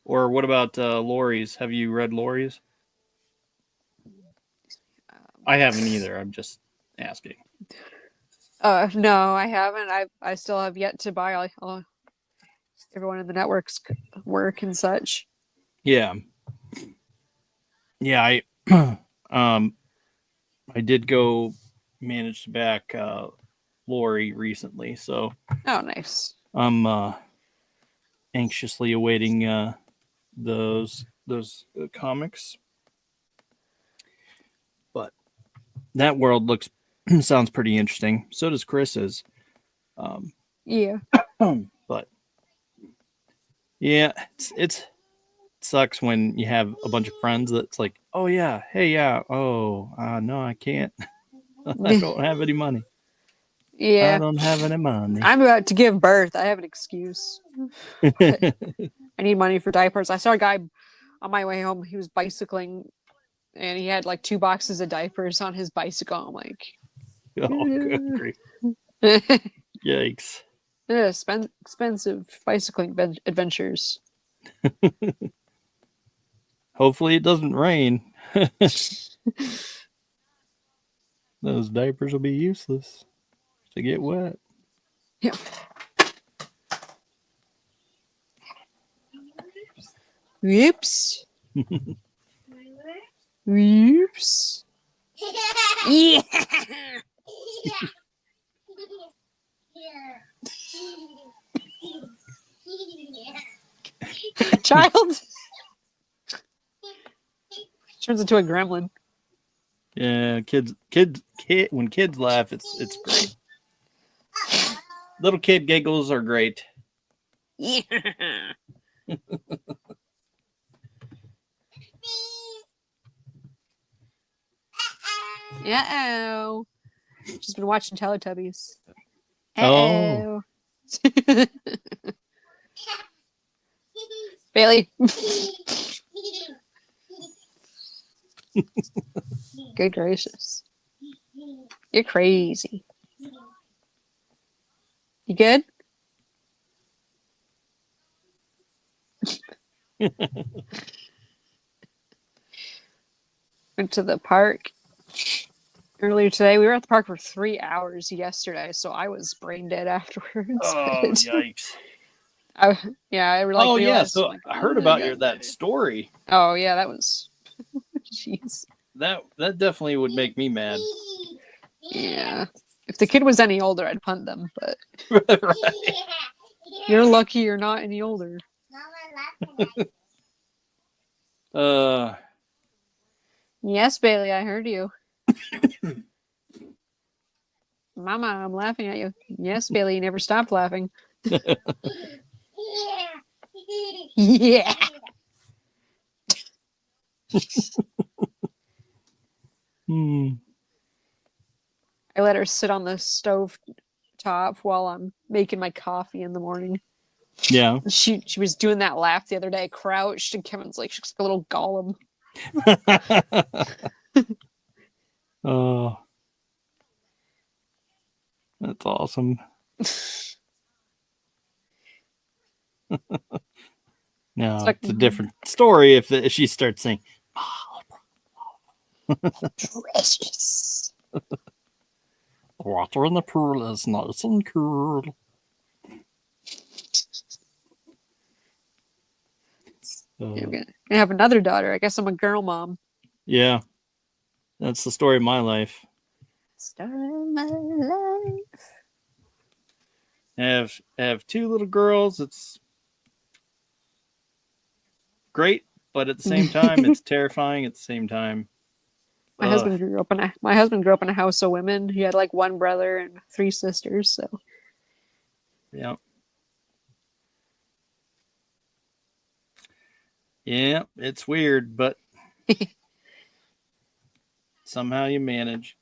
Or what about Lori's? Have you read Lori's? I haven't either. I'm just asking. No, I haven't. I still have yet to buy all everyone in the network's work and such. Yeah. Yeah, I I did go manage to back Lori recently, so Oh, nice. I'm anxiously awaiting those comics. But that world looks sounds pretty interesting. So does Chris's. Yeah. But yeah, it sucks when you have a bunch of friends that's like, oh yeah, hey yeah, oh no, I can't. I don't have any money. I Yeah. don't have any money. I'm about to give birth. I have an excuse. I need money for diapers. I saw a guy on my way home. He was bicycling and he had like 2 boxes of diapers on his bicycle. I'm like, Oh, good grief. Yikes. yeah, expensive bicycling adventures. Hopefully it doesn't rain. Those diapers will be useless to get wet. Yeah. Whoops. Whoops. Yeah. Child turns into a gremlin. Yeah, when kids laugh, it's great. Little kid giggles are great. Yeah. Uh-oh. She's been watching Teletubbies. Oh. Uh-oh. Bailey. Good gracious. You're crazy. You good? Went to the park Earlier today, we were at the park for 3 hours yesterday, so I was brain dead afterwards. Oh, but yikes. I like Oh, yeah. realized So like, I heard oh, about God. that story. Oh yeah, that was jeez. That definitely would make me mad. Yeah. If the kid was any older, I'd punt them, but Right. you're lucky you're not any older. Uh, Yes, Bailey, I heard you. Mama, I'm laughing at you. Yes, Bailey, you never stopped laughing. Yeah. hmm. I let her sit on the stove top while I'm making my coffee in the morning. Yeah. She was doing that laugh the other day, crouched, and Kevin's like, she's like a little golem. Oh, that's awesome. No, like- it's a different story if she starts saying, Precious. water in the pool is nice and cool. Yeah, I'm gonna have another daughter. I guess I'm a girl mom. Yeah, that's the story of my life. Story of my life. I have two little girls. It's great, but at the same time, it's terrifying. At the same time, My husband grew up in a house of women. He had like one brother and 3 sisters. So yeah, yeah, it's weird, but somehow you manage.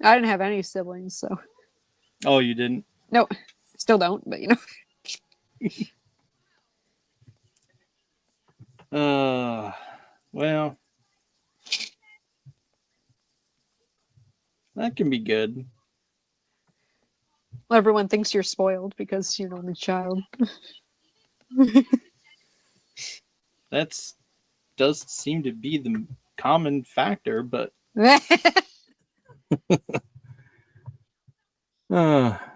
I didn't have any siblings. So Oh, you didn't? no, still don't. But Well, that can be good. everyone thinks you're spoiled because you're the only child. That's does seem to be the common factor, but I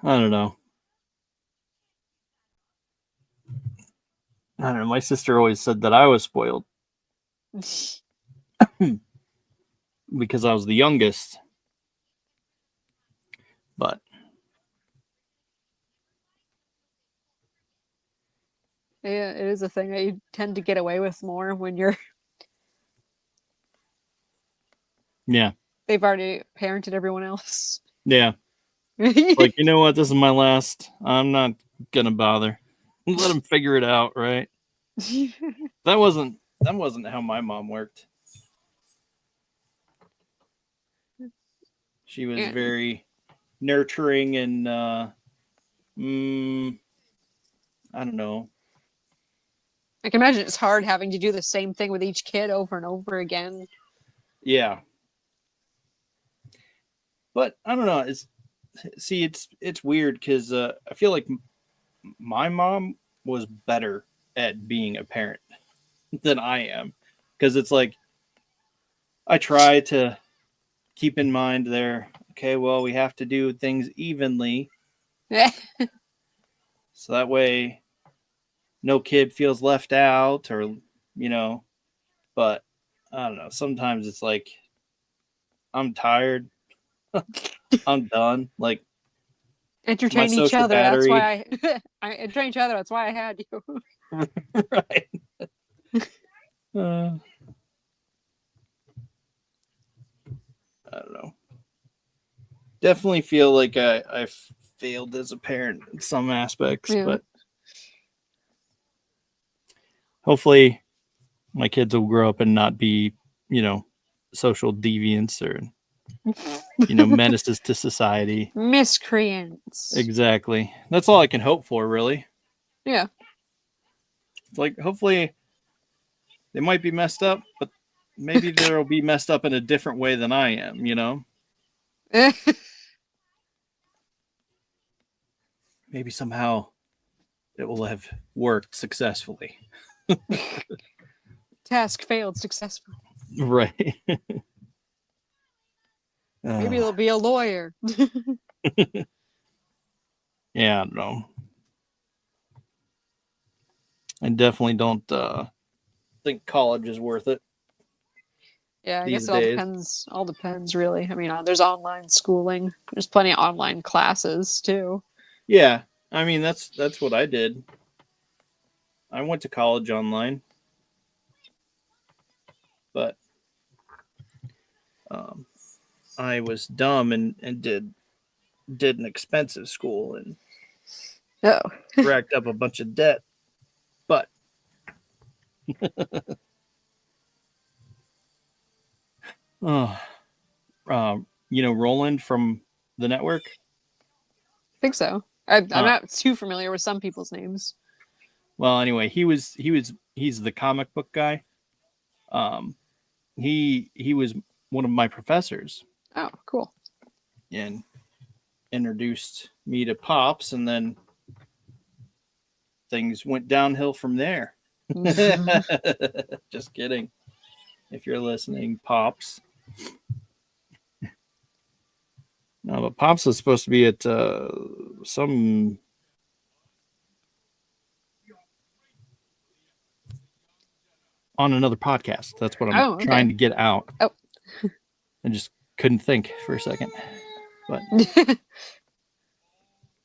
don't know. I don't know. My sister always said that I was spoiled because I was the youngest. But Yeah, it is a thing that you tend to get away with more when you're yeah, they've already parented everyone else. yeah. Like, you know what? This is my last. I'm not gonna bother. Let them figure it out, right? That wasn't how my mom worked. She was Yeah. very nurturing and I don't know. I can imagine it's hard having to do the same thing with each kid over and over again. Yeah. But I don't know. It's weird because I feel like my mom was better at being a parent than I am, because it's like I try to keep in mind there. Okay, well, we have to do things evenly, so that way no kid feels left out, or you know. But I don't know. Sometimes it's like I'm tired. I'm done. Like my Entertain each social other. That's battery. why I entertain each other. That's why I had you. Right. Uh, I don't know. Definitely feel like I failed as a parent in some aspects, Yeah. but hopefully my kids will grow up and not be, social deviants or, menaces to society. Miscreants. Exactly. That's all I can hope for, really. Yeah. It's like, hopefully they might be messed up, but maybe they'll be messed up in a different way than I am, Maybe somehow it will have worked successfully. Task failed successfully. Right. Maybe they'll be a lawyer. Yeah, no. I definitely don't think college is worth it. Yeah, I These guess it all days. depends. All depends, really. I mean, there's online schooling. There's plenty of online classes too. Yeah, I mean that's what I did. I went to college online, but I was dumb and did an expensive school and Oh, racked up a bunch of debt. But oh, Roland from the network. I think so. I'm Uh, not too familiar with some people's names. Well, anyway, he's the comic book guy. He was one of my professors Oh, cool. and introduced me to Pops, and then things went downhill from there. Just kidding. If you're listening, Pops. No, but Pops is supposed to be at some. On another podcast. That's what I'm Okay. trying to get out. Oh. I just couldn't think for a second. But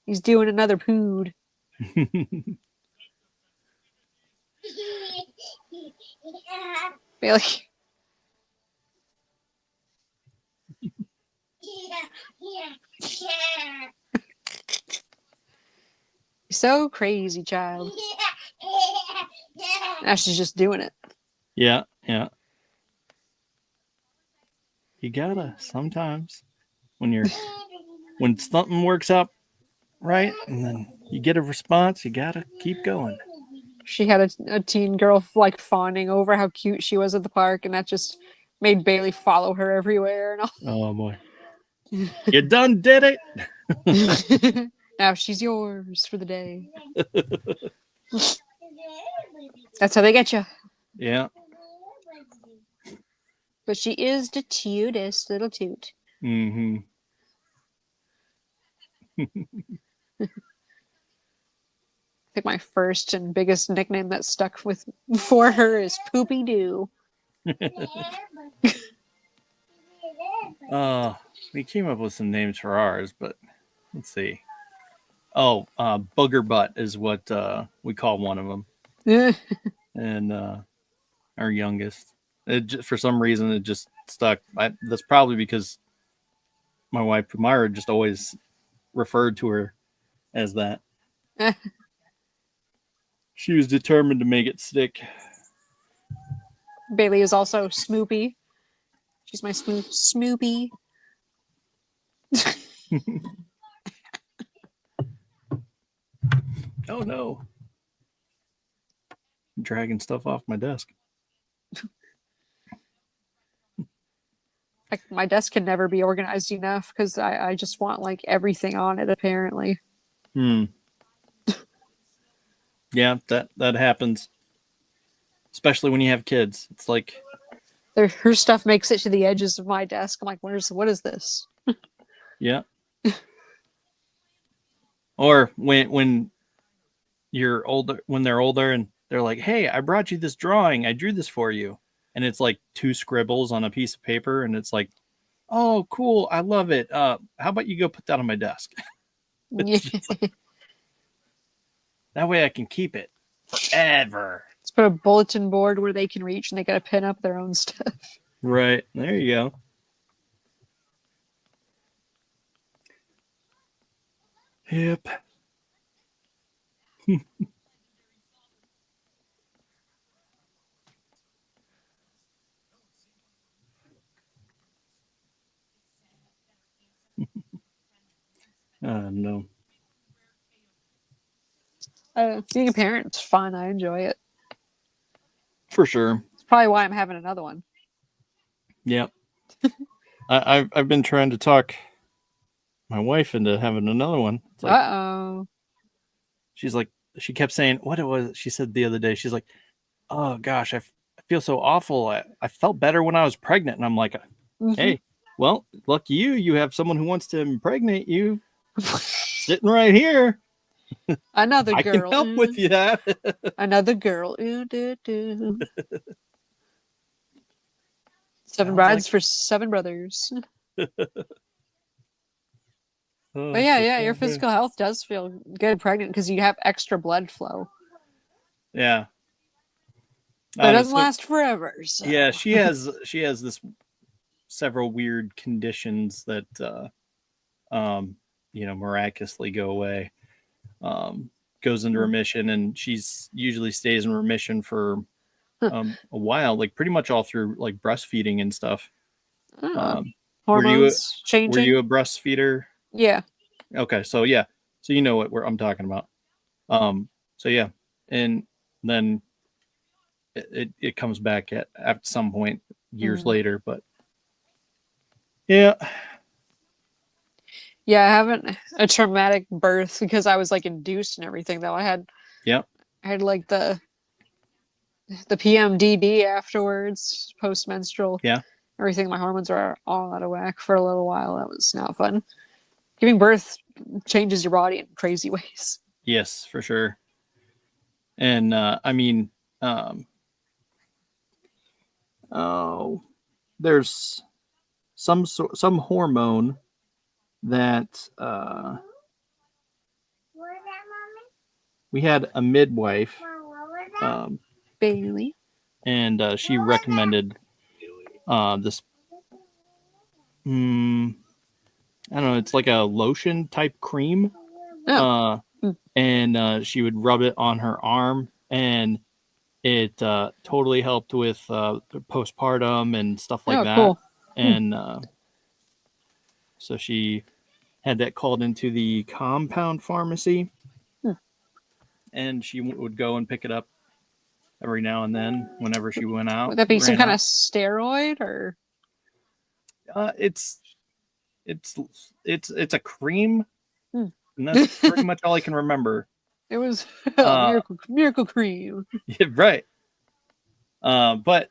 He's doing another pood. Bailey. You're so crazy, child. Now she's just doing it. yeah. You gotta sometimes when something works out right and then you get a response, you gotta keep going. She had a teen girl like fawning over how cute she was at the park, and that just made Bailey follow her everywhere and all. Oh boy. You done did it. Now she's yours for the day. That's how they get you. Yeah. But she is the cutest little toot. Mm-hmm. I think my first and biggest nickname that stuck with for her is Poopy Doo. We came up with some names for ours, but let's see. Oh, Booger Butt is what we call one of them, and our youngest. For some reason, it just stuck. That's probably because my wife Myra just always referred to her as that. She was determined to make it stick. Bailey is also Smoopy. She's my Smoopy. Oh no. I'm dragging stuff off my desk. Like, my desk can never be organized enough because I just want like everything on it apparently. Yeah, that happens. Especially when you have kids. It's like Her stuff makes it to the edges of my desk. I'm like, what is this? yeah. Or when you're older, when they're older and they're like, "Hey, I brought you this drawing. I drew this for you." And it's like 2 scribbles on a piece of paper and it's like, "Oh, cool. I love it. How about you go put that on my desk?" That way I can keep it forever. Let's put a bulletin board where they can reach and they gotta pin up their own stuff. Right. There you go. Yep. No. Being a parent's fun. I enjoy it. For sure. It's probably why I'm having another one. Yep. I've been trying to talk my wife into having another one. It's like, Uh-oh. she's like, she kept saying what it was. She said the other day, she's like, "Oh gosh, I feel so awful. I felt better when I was pregnant. And I'm like, Mhm. hey, well, lucky you. You have someone who wants to impregnate you sitting right here. Another I can girl. help with you that. Another girl. Ooh, doo, doo. 7 Sounds brides like- for 7 brothers. Oh, But yeah, so yeah, your sad. physical health does feel good pregnant because you have extra blood flow. Yeah. But it doesn't So- last forever. So. Yeah, she has this several weird conditions that miraculously go away. Goes into remission, and she's usually stays in remission for a while, like pretty much all through like breastfeeding and stuff. Ah, Were hormones changing. you a breastfeeder? Yeah. Okay, so yeah, so you know what I'm talking about. So yeah, and then it comes back at some point years later, but yeah. Yeah, I haven't a traumatic birth because I was like induced and everything though. I had like the PMDD afterwards, post menstrual. Yeah. Everything, my hormones are all out of whack for a little while. That was not fun. Giving birth changes your body in crazy ways. Yes, for sure. And I mean, there's some hormone that we had a midwife, Bailey. and she recommended this. I don't know. It's like a lotion type cream. Oh. And she would rub it on her arm, and it totally helped with postpartum and stuff like Oh, that. cool. And so she had that called into the compound pharmacy, and she would go and pick it up every now and then whenever she went out. Would that be some ran kind out. of steroid or? It's a cream, Hmm. and that's pretty much all I can remember. It was Uh, miracle cream. Yeah, right. But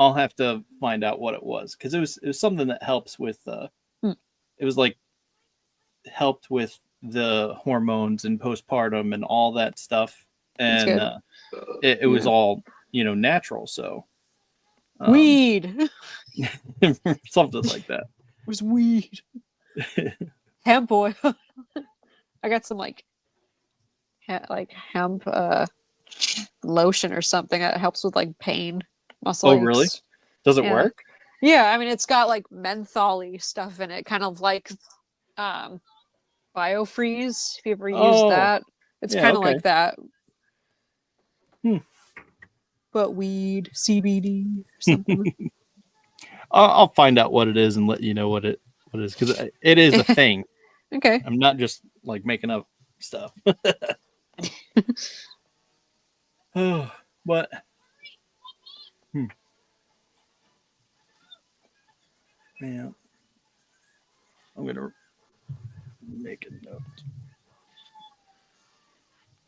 I'll have to find out what it was, because it was something that helps with. It was like helped with the hormones and postpartum and all that stuff, That's and good. it was all natural. So Weed. something like that. It was weed. Hemp oil. I got some like hemp lotion or something that helps with like pain, muscle aches. Really? Does it Yeah. work? Yeah, I mean it's got like menthol-y stuff in it, kind of like BioFreeze, if you ever used that. It's yeah, kind of okay. like that. But weed, CBD, or something. I'll find out what it is and let you know what it is, because it is a thing. Okay. I'm not just like making up stuff. Oh, but yeah, I'm gonna make a note.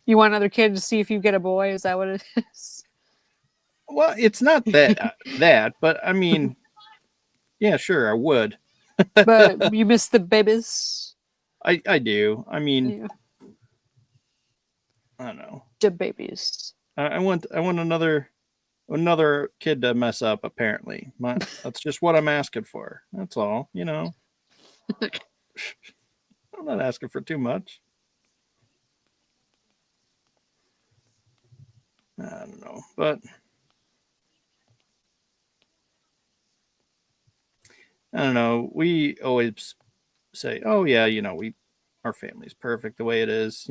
You want another kid to see if you get a boy? Is that what it is? Well, it's not that, but I mean, yeah, sure, I would. But you miss the babies. I do. I mean, Yeah. I don't know. The babies. I want another kid to mess up. Apparently, that's just what I'm asking for. That's all. I'm not asking for too much. I don't know, but I don't know. We always say, "Oh yeah, our family's perfect the way it is."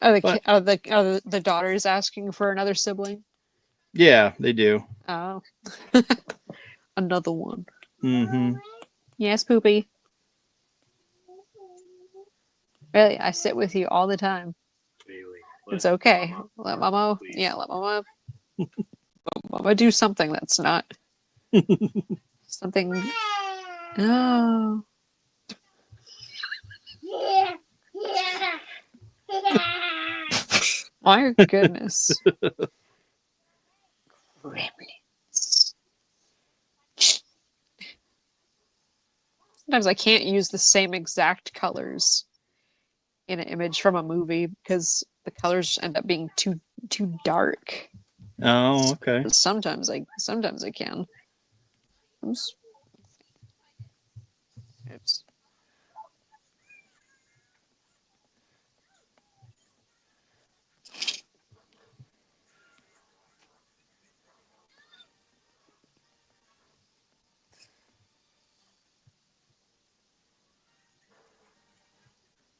Are But- the daughters asking for another sibling? Yeah, they do. Oh. Another one. Mm-hmm. Yes, Poopy. Really, I sit with you all the time. Bailey, It's okay. Let Mama, let Mama do something that's not something. Oh, My goodness. Gremlins. Sometimes I can't use the same exact colors in an image from a movie because the colors end up being too dark. Oh, okay. But sometimes I can. Oops. Oops.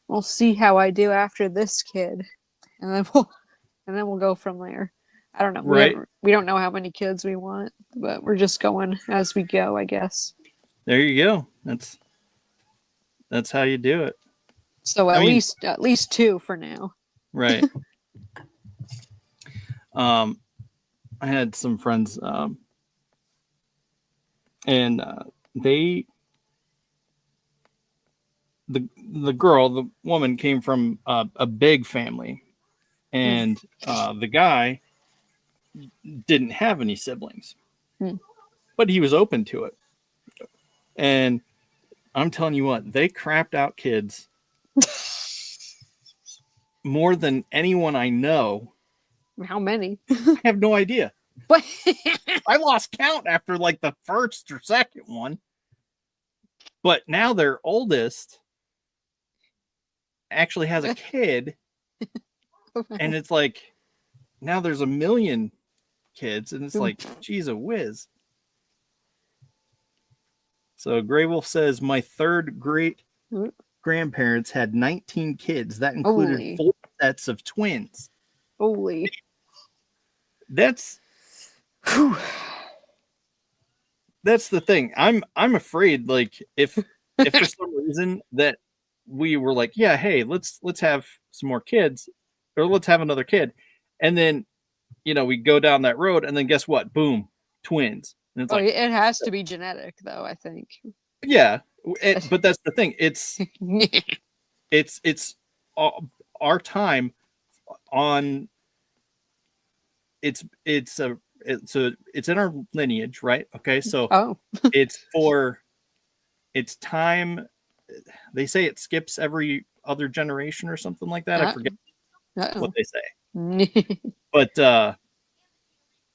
We'll see how I do after this kid, and then we'll go from there. I don't know. Right. We don't know how many kids we want, but we're just going as we go, I guess. There you go. That's how you do it. So I mean, at least 2 for now. right. I had some friends, and the woman came from a big family, and the guy didn't have any siblings, but he was open to it. And I'm telling you what, they crapped out kids more than anyone I know. How many? I have no idea. But I lost count after like the first or second one. But now their oldest actually has a kid, and it's like now there's 1 million kids, and it's like, geez, a whiz. So Grey Wolf says my third great grandparents had 19 kids. That included Holy. 4 sets of twins. Holy. That's the thing. I'm afraid, like, if for some reason that we were like, yeah, hey, let's have some more kids, or let's have another kid, and then we go down that road, and then guess what? Boom, twins. And it's like, It has to be genetic, though, I think. yeah, but that's the thing. It's our time on. It's in our lineage, right? Okay, so it's time. They say it skips every other generation or something like that. I forget what they say. But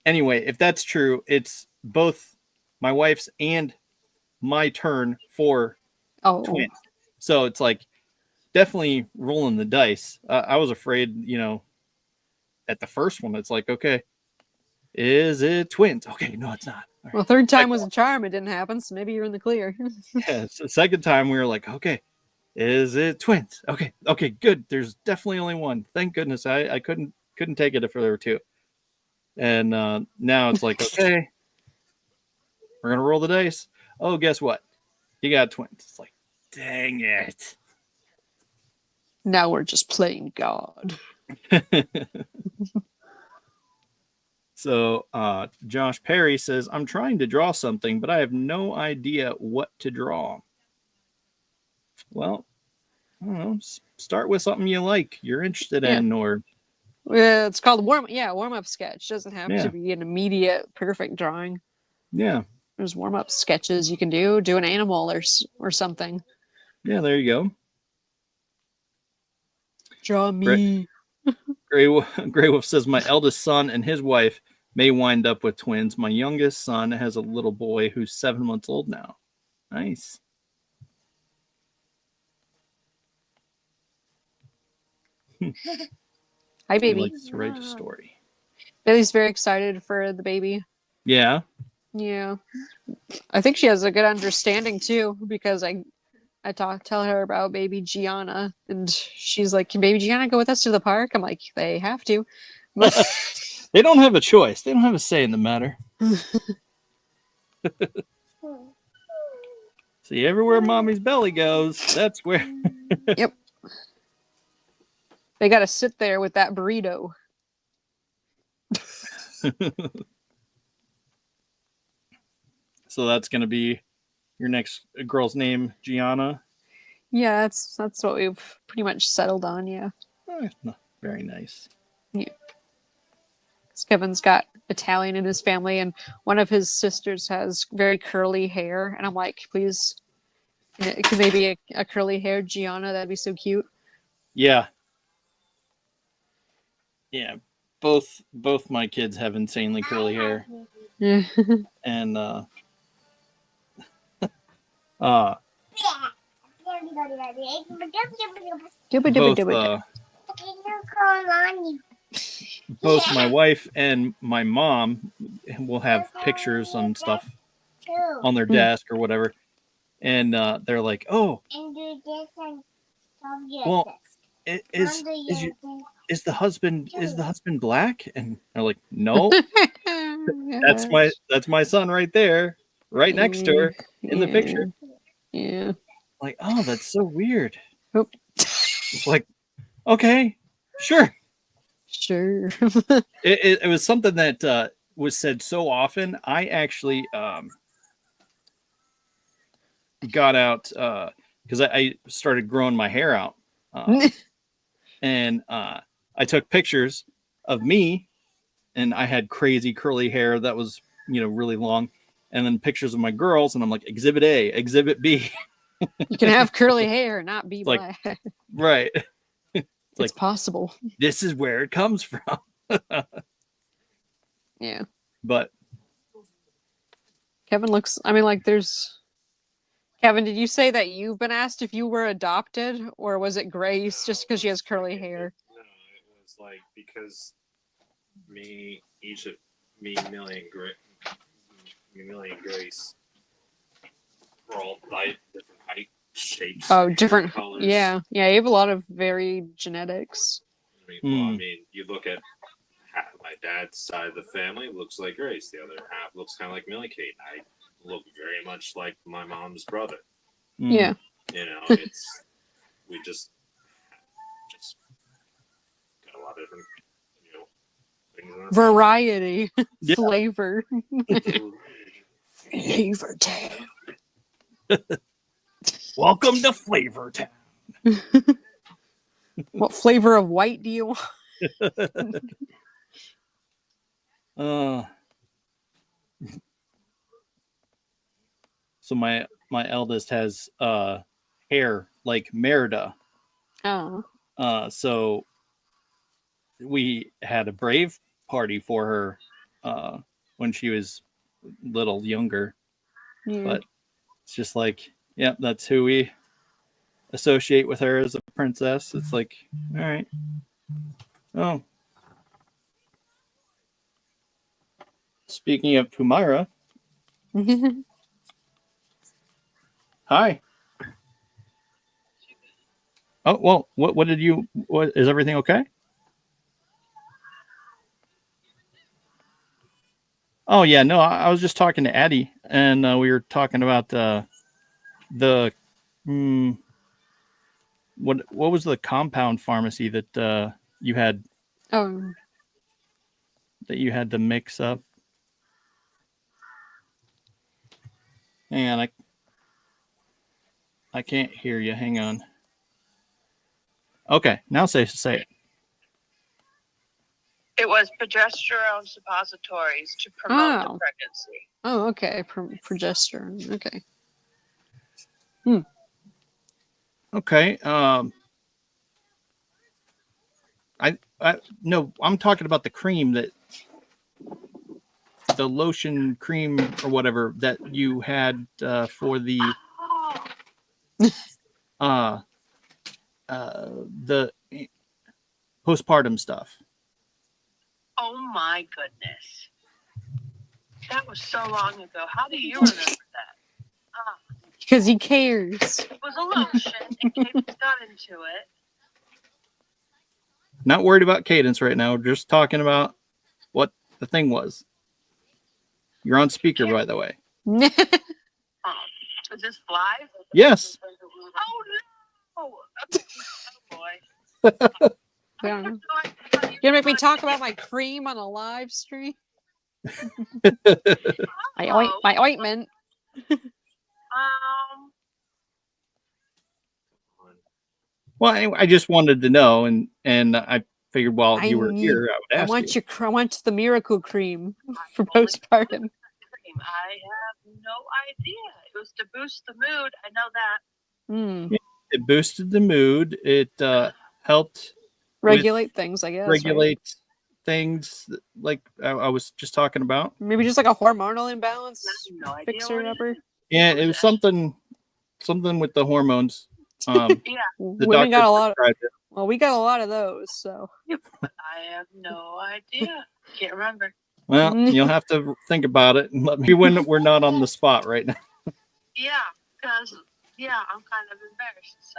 anyway, if that's true, it's both my wife's and my turn for twins. So it's like definitely rolling the dice. I was afraid, at the first one, it's like, okay, is it twins? Okay, no, it's not. Right. Well, third time was a charm. It didn't happen, so maybe you're in the clear. Yeah, so second time we were like, okay, is it twins? Okay, good. There's definitely only one. Thank goodness. I couldn't take it if there were 2. And now it's like, okay, we're gonna roll the dice. Oh, guess what? You got twins. It's like, dang it. Now we're just playing God. So Josh Perry says, I'm trying to draw something, but I have no idea what to draw. Well, I don't know. Start with something you like, you're interested in, or it's called warm-up sketch. Doesn't have to be an immediate perfect drawing. Yeah. There's warm-up sketches you can do an animal or something. Yeah, there you go. Draw me. Grey Wolf says, my eldest son and his wife may wind up with twins. My youngest son has a little boy who's 7 months old now. Nice. Hi, baby. He likes to write a story. Bailey's very excited for the baby. Yeah. Yeah. I think she has a good understanding too, because I tell her about baby Gianna, and she's like, can baby Gianna go with us to the park? I'm like, they have to. They don't have a choice. They don't have a say in the matter. See, everywhere mommy's belly goes, that's where. Yep. They got to sit there with that burrito. So that's going to be your next girl's name, Gianna? Yeah, that's what we've pretty much settled on, yeah. Oh, very nice. Yeah. Kevin's got Italian in his family, and one of his sisters has very curly hair. And I'm like, please, can they be a curly haired Gianna? That'd be so cute. Yeah. Yeah. Both my kids have insanely curly hair. Yeah. And both my wife and my mom will have pictures and stuff on their desk or whatever, and they're like, "Oh, well, is the husband black?" And they're like, "No, that's my son right there, right next to her in the picture." Yeah. Like, oh, that's so weird. Oh. Like, okay, sure. Sure. It was something that was said so often. I actually got out because I started growing my hair out, and I took pictures of me, and I had crazy curly hair that was really long, and then pictures of my girls, and I'm like, Exhibit A, Exhibit B. You can have curly hair, not be Like, black. right. It's like, possible. This is where it comes from. Yeah. But Kevin looks, I mean, like there's Kevin, did you say that you've been asked if you were adopted, or was it Grace just because she has curly hair? No, it was like because me, Millie, and Grace were all different height, shapes. Oh, different. colors. Yeah. Yeah. You have a lot of varied genetics. I mean, you look at half of my dad's side of the family looks like Grace. The other half looks kind of like Millie Kate. I look very much like my mom's brother. Yeah. It's we just got a lot of different things in our Variety. Yeah. Flavor. family. Flavor Town. welcome to Flavor Town. What flavor of white do you want? So my eldest has hair like Merida. Oh. So we had a brave party for her when she was little younger. Yeah. But it's just like, yeah, that's who we associate with her as a princess. It's like, all right. Oh. Speaking of Humaira, hi. Oh, well, what did you, is everything okay? Oh, yeah, no, I was just talking to Addie, and we were talking about what was the compound pharmacy that you had Oh. to mix up? Hang on, I can't hear you. Hang on. Okay, now say it. It was progesterone suppositories to promote the Oh. pregnancy. Oh, okay. Progesterone. Okay. Okay. I no, I'm talking about the cream the lotion cream or whatever that you had for the Oh, the postpartum stuff. oh my goodness. That was so long ago. How do you remember that? Because he cares. It was a lotion, and Kate got into it. Not worried about cadence right now. Just talking about what the thing was. You're on speaker, by the way. Is this live? Yes. Oh no! Oh boy. Yeah. You gonna make me talk about my cream on a live stream? My ointment. Well, I just wanted to know, and figured while I you were need- here, I would I ask want you. I want the miracle cream for Only postpartum. cream. I have no idea. It was to boost the mood. I know that. Mm. It boosted the mood. It helped Regulate things, I guess. Right? regulate things like I was just talking about. Maybe just like a hormonal imbalance I have no idea fixer what it rubber. Yeah, it was something with the hormones. The Women doctor got a lot of. prescribed it. Well, we got a lot of those, so. I have no idea. Can't remember. Well, you'll have to think about it and let me when we're not on the spot right now. Yeah, because I'm kind of embarrassed.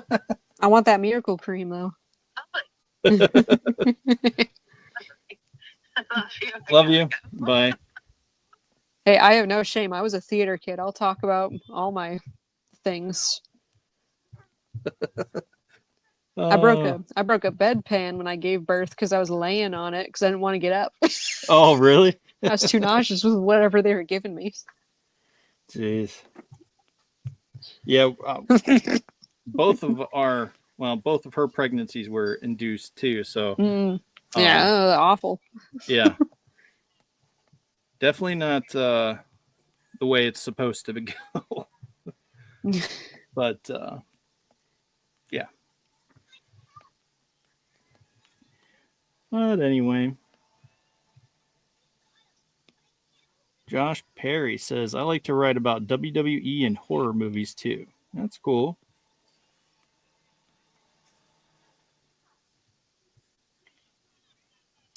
So I want that miracle cream though. I love you. Love you. Bye. Hey, I have no shame. I was a theater kid. I'll talk about all my things. I broke a bedpan when I gave birth because I was laying on it because I didn't want to get up. Oh, really? I was too nauseous with whatever they were giving me. Jeez. Yeah, both of her pregnancies were induced too. So Yeah, awful. yeah, definitely not the way it's supposed to go. But yeah. But anyway, Josh Perry says, I like to write about WWE and horror movies too. That's cool.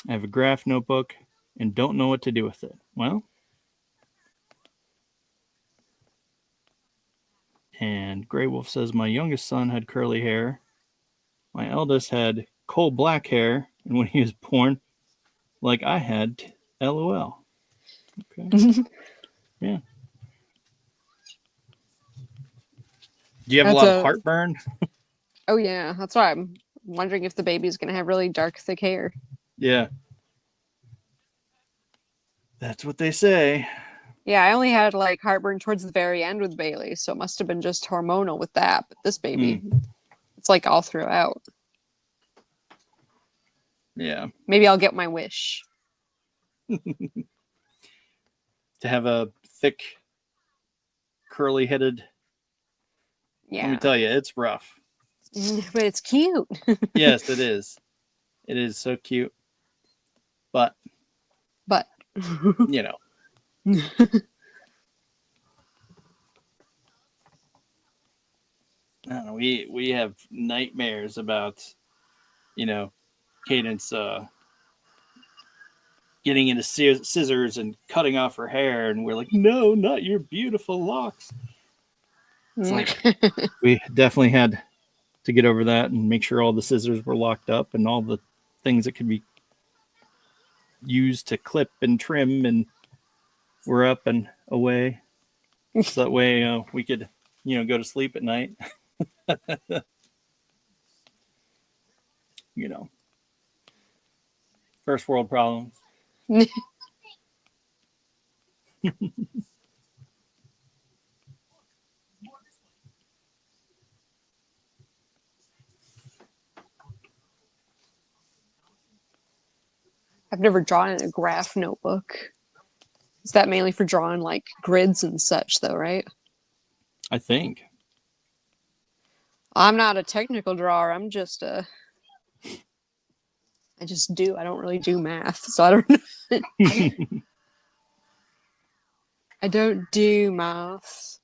I have a graph notebook and don't know what to do with it. Well, and Grey Wolf says, my youngest son had curly hair. My eldest had coal black hair. And when he was born, like I had, LOL. Okay. Yeah. Do you have a lot of heartburn? Oh yeah, that's why I'm wondering if the baby's gonna have really dark, thick hair. Yeah. That's what they say. Yeah, I only had like heartburn towards the very end with Bailey, so it must have been just hormonal with that. But this baby, it's like all throughout. Yeah. Maybe I'll get my wish. To have a thick, curly-headed. Yeah. Let me tell you, it's rough. But it's cute. Yes, it is. It is so cute. But you know. I don't know, we have nightmares about, Cadence getting into scissors and cutting off her hair, and we're like, no, not your beautiful locks. It's like we definitely had to get over that and make sure all the scissors were locked up and all the things that could be used to clip and trim and were up and away. So that way we could, go to sleep at night. First world problems. I've never drawn in a graph notebook. Is that mainly for drawing like grids and such, though, right? I think. I'm not a technical drawer. I just do. I don't really do math, so I don't know. I don't do math.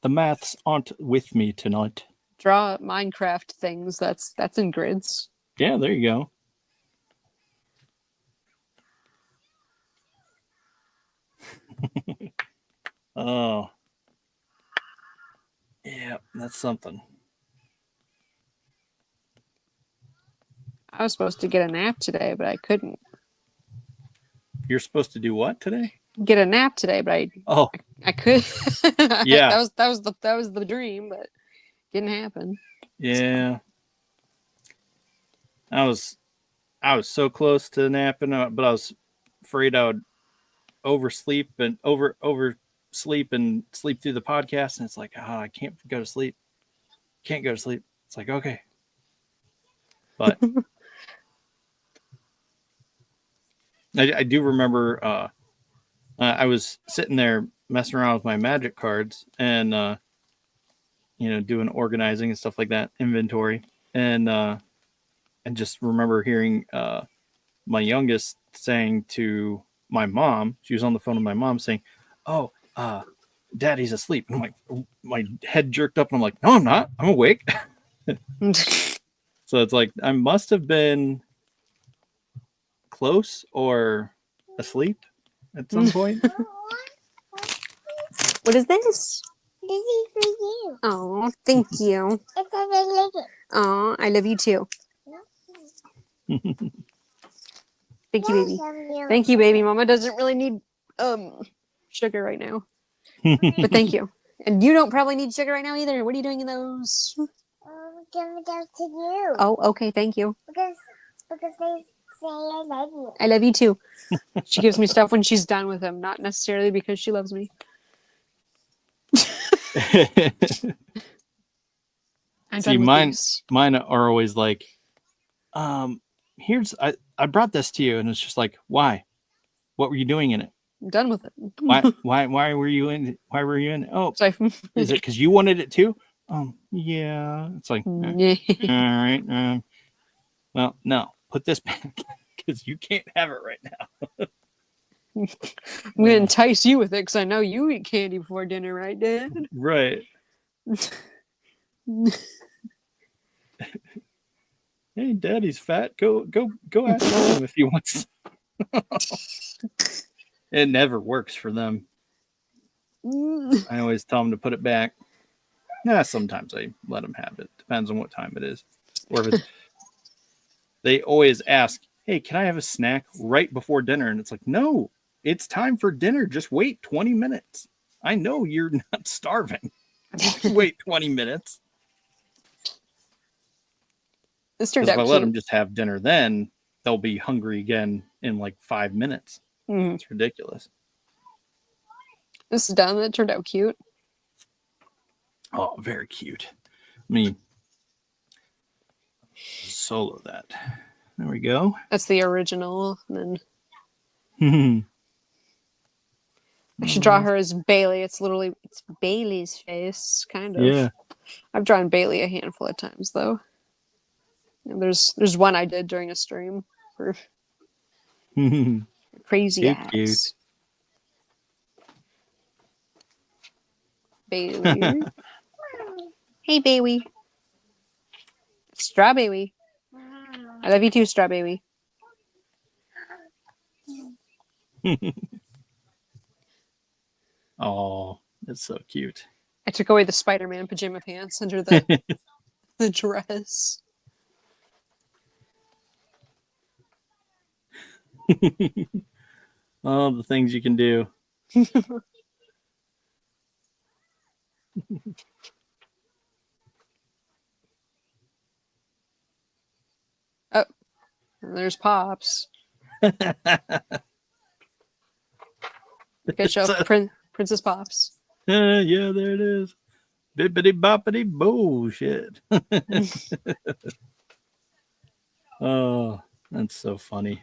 The maths aren't with me tonight. Draw Minecraft things. That's in grids. Yeah, there you go. Oh. Yeah, that's something. I was supposed to get a nap today, but I couldn't. You're supposed to do what today? Get a nap today, but I could. Yeah. that was the dream, but didn't happen. Yeah. I was so close to napping, but I was afraid I would oversleep and oversleep and sleep through the podcast, and it's like, I can't go to sleep. Can't go to sleep. It's like, okay. But I do remember I was sitting there messing around with my magic cards and doing organizing and stuff like that, inventory, and just remember hearing my youngest saying to my mom, she was on the phone with my mom saying, "Oh, Daddy's asleep." And I'm like, my head jerked up, and I'm like, "No, I'm not. I'm awake." So it's like I must have been close or asleep at some point. What is this? This is for you. Oh, thank you. It's a related. Oh, I love you too. Thank you, baby. Thank you, baby. Mama doesn't really need sugar right now, but thank you. And you don't probably need sugar right now either. What are you doing in those? Give it out to you. Oh, okay. Thank you. Because they say I love you. I love you too. She gives me stuff when she's done with him, not necessarily because she loves me. I'm See, done with mine these. are always like, here's I brought this to you, and it's just like, why? What were you doing in it? I'm done with it. Why were you in? Why were you in? Oh, So is it because you wanted it too? Yeah. It's like, all right. Well, no, put this back because you can't have it right now. I'm gonna entice you with it because I know you eat candy before dinner, right, Dad? Right. Hey, Daddy's fat. Go ask him if he wants. It never works for them. I always tell them to put it back. Yeah, sometimes I let them have it. Depends on what time it is. Or if it's, they always ask, "Hey, can I have a snack right before dinner?" And it's like, no, it's time for dinner. Just wait 20 minutes. I know you're not starving. Wait 20 minutes. This turned Because if out I let cute. them just have dinner then, they'll be hungry again in like 5 minutes. Mhm. It's ridiculous. This is done. That turned out cute. Oh, very cute. I mean, solo that. There we go. That's the original. And then I should draw her as Bailey. It's Bailey's face, kind of. Yeah. I've drawn Bailey a handful of times though. And there's one I did during a stream for crazy Cute, ass. cute. Bailey. Hey, Bailey. Straw Bailey. I love you too, Straw Bailey. Oh, that's so cute. I took away the Spider-Man pajama pants under the the dress. All the things you can do. Oh, and there's Pops. Good show, Princess Pops. Yeah, there it is. Bippity boppity bullshit. Oh, that's so funny.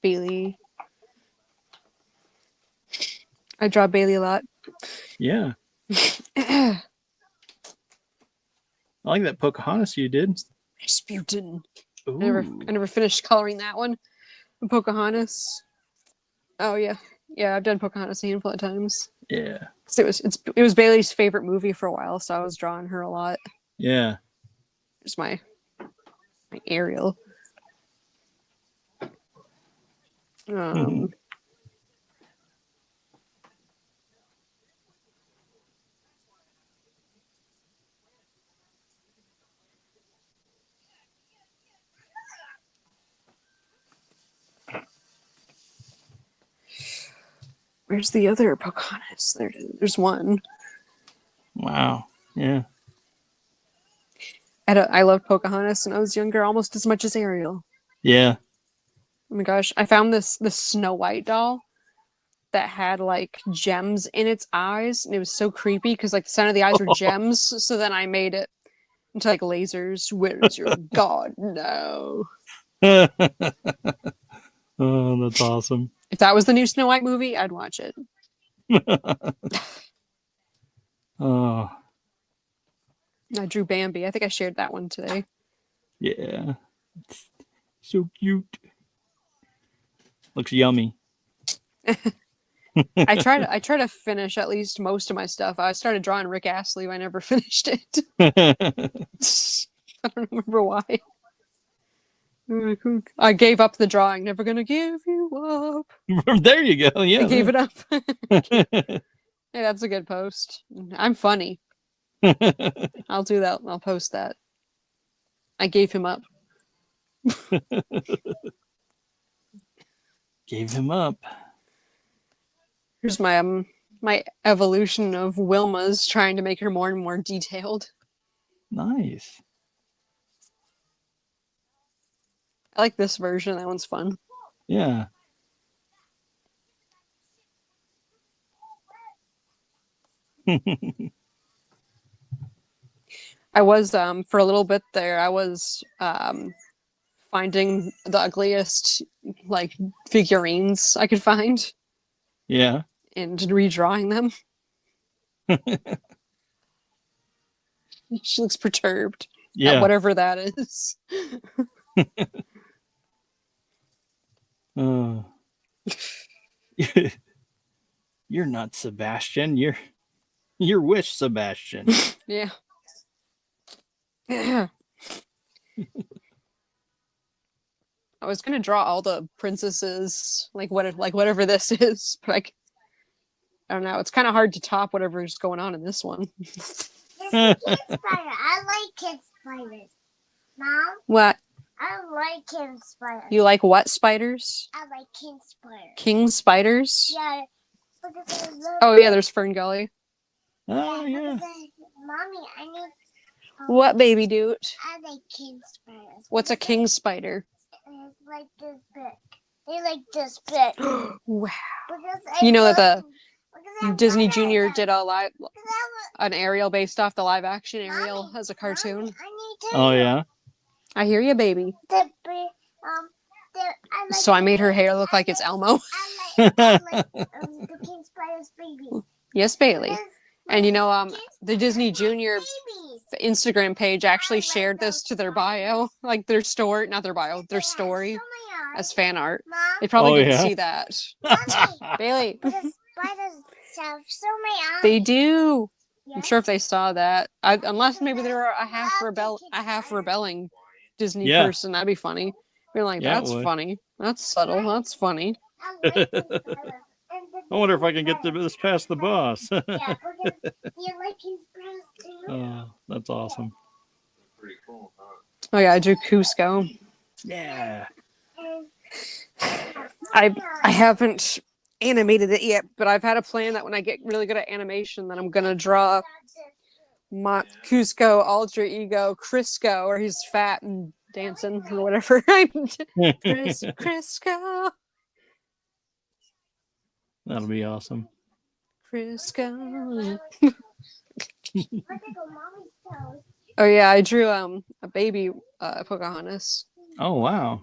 Bailey. I draw Bailey a lot. Yeah. I like that Pocahontas you did. Rasputin. Ooh. I never finished coloring that one. Pocahontas. Oh yeah, I've done Pocahontas a handful of times. Yeah. It was Bailey's favorite movie for a while, so I was drawing her a lot. Yeah. It's my Ariel. Where's the other Pocahontas? There's one. Wow. Yeah. I loved Pocahontas when I was younger almost as much as Ariel. Yeah. Oh my gosh, I found this Snow White doll that had like gems in its eyes, and it was so creepy because like the center of the eyes were gems. So then I made it into like lasers. Where's your god? No. Oh, that's awesome. If that was the new Snow White movie, I'd watch it. Oh, I drew Bambi. I think I shared that one today. yeah. It's so cute. Looks yummy. I try to finish at least most of my stuff. I started drawing Rick Astley, but I never finished it. I don't remember why. I gave up the drawing. Never gonna give you up. There you go. Yeah. I gave it up. Hey, that's a good post. I'm funny. I'll do that. I'll post that. I gave him up. Gave him up. Here's my my evolution of Wilma's trying to make her more and more detailed. Nice. I like this version. That one's fun. Yeah. I was for a little bit there. I was finding the ugliest like figurines I could find Yeah. and redrawing them. She looks perturbed at Yeah. whatever that is. Uh, you're not Sebastian. You're Wish Sebastian. Yeah. Yeah. I was gonna draw all the princesses, like whatever this is, but I don't know. It's kind of hard to top whatever's going on in this one. Kid spider. I like kid spiders. Mom, What? I like king spiders. You like what spiders? I like king spiders. King spiders? Yeah. Because I love Oh yeah, there's Fern Gully. Oh, yeah. because Mommy, I need. What baby dude? I like king spiders. What's a king spider? It's like this big. They like this big. Wow. Because You know that love them. Because I Disney love Junior them. did a live Because I an Ariel based off the live action Ariel Mommy, as a cartoon. Mommy, I need to Oh, yeah. I hear you, baby. I like So I made her hair look like it's Elmo. I like the king spiders babies. Yes, Bailey. Because And you know, king the Disney Junior babies. Instagram page actually shared this to their bio, like their story, not their bio, their story Show my as eyes. fan art. Mom, They probably Oh, didn't yeah? see that. Mommy, Bailey, because spiders have so many eyes. they do. I'm Yes. sure if they saw that, unless maybe they were a half Love rebelling Disney Yeah. person, that'd be funny. Be like, Yeah, it that's would. funny. That's subtle. That's funny. I like king spiders. And the I wonder if I can king get spiders. this past the boss. Yeah, because you like king spiders too. Oh, that's awesome. Pretty cool, huh? Oh yeah, I drew Cusco. Yeah. And I haven't animated it yet, but I've had a plan that when I get really good at animation, then I'm gonna draw my Cusco alter ego Crisco, or he's fat and dancing or whatever. Crisco, That'll be awesome. Crisco. Look at mommy's toes. Oh yeah, I drew a baby Pocahontas Oh, wow.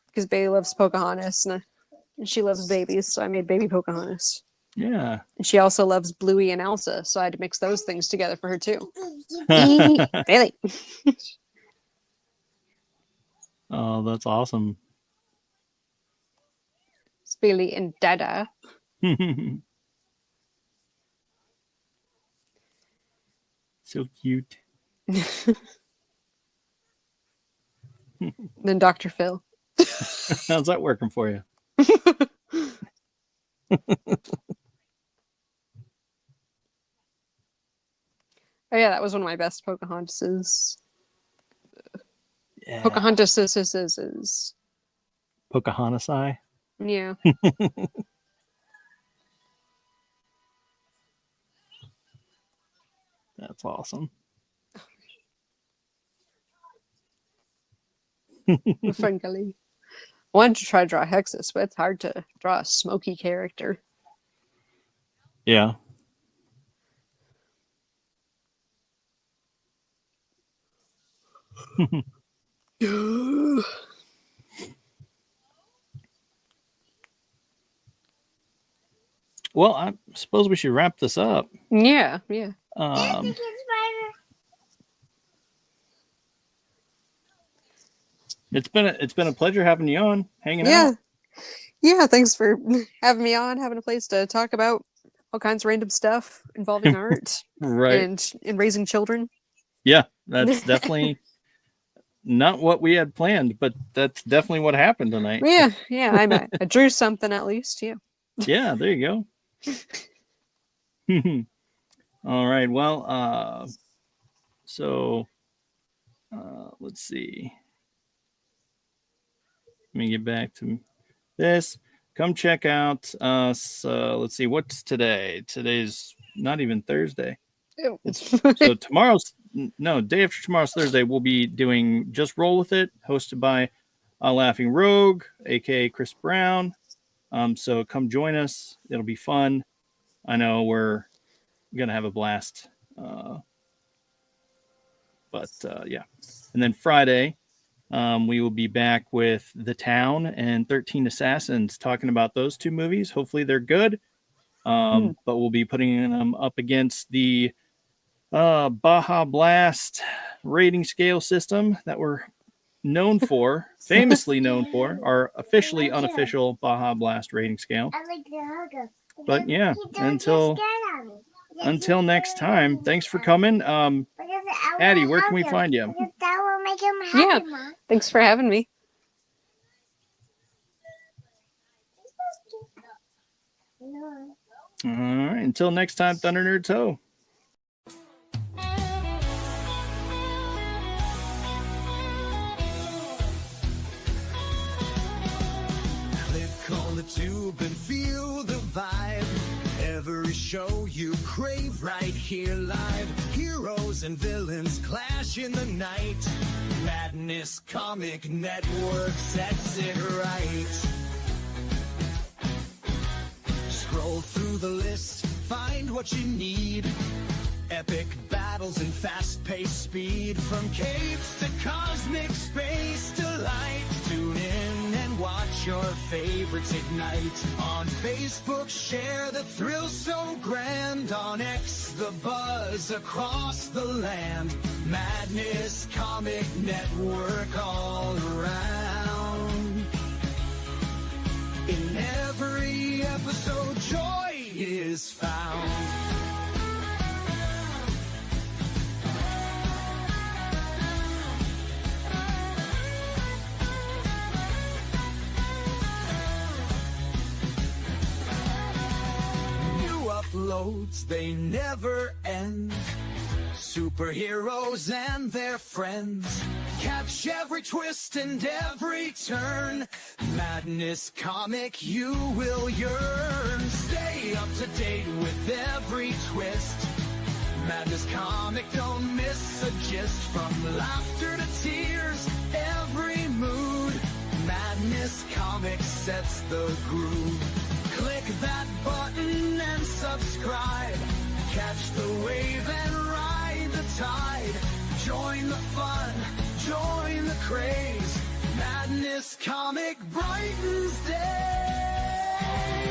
because Bailey loves Pocahontas and she loves babies, so I made baby Pocahontas. Yeah. And she also loves Bluey and Elsa, so I had to mix those things together for her too. Bailey. Oh, that's awesome. It's Bailey and Dada. So cute. Then Dr. Phil. How's that working for you? Oh yeah, that was one of my best Pocahontases. Yeah. Pocahontases. Pocahontas eye. Yeah. That's awesome. Frankly. wanted to try to draw Hexus, but it's hard to draw a smoky character. Yeah. Well, I suppose we should wrap this up. Yeah. It's been a pleasure having you on, hanging out. Yeah, thanks for having me on, having a place to talk about all kinds of random stuff involving art Right. and raising children. Yeah, that's definitely not what we had planned, but that's definitely what happened tonight. Yeah, I drew something at least. Yeah. Yeah, there you go. All right. Well, let's see. Let me get back to this. Come check out us. Let's see. What's today? Today's not even Thursday. Ew. So day after tomorrow's Thursday, we'll be doing Just Roll With It, hosted by Laughing Rogue, aka Chris Brown. So come join us. It'll be fun. I know we're gonna have a blast. Yeah. And then Friday, we will be back with The Town and 13 Assassins, talking about those two movies. Hopefully they're good. But we'll be putting them up against the Baja Blast rating scale system that we're known for, famously known for, our officially unofficial Baja Blast rating scale. But yeah, until next time, thanks for coming. Addie, where can we find you? Yeah, thanks for having me. All right, until next time, Thunder Nerds Ho. Click on the tube and feel the vibe. Every show you crave right here live. Heroes and villains clash in the night. Madness Comic Network sets it right. Scroll through the list, find what you need. Epic battles and fast-paced speed. From capes to cosmic space delight. Tune in and watch your favorites ignite. On Facebook, share the thrill so grand. On X, the buzz across the land. Madness Comic Network all around. In every episode, joy is found. Uploads, they never end. Superheroes and their friends. Catch every twist and every turn. Madness Comic, you will yearn. Stay up to date with every twist. Madness Comic, don't miss a gist. From laughter to tears, every mood. Madness Comic sets the groove. Click that button and subscribe. Catch the wave and ride the tide. Join the fun, join the craze. Madness Comic brightens days. Hey!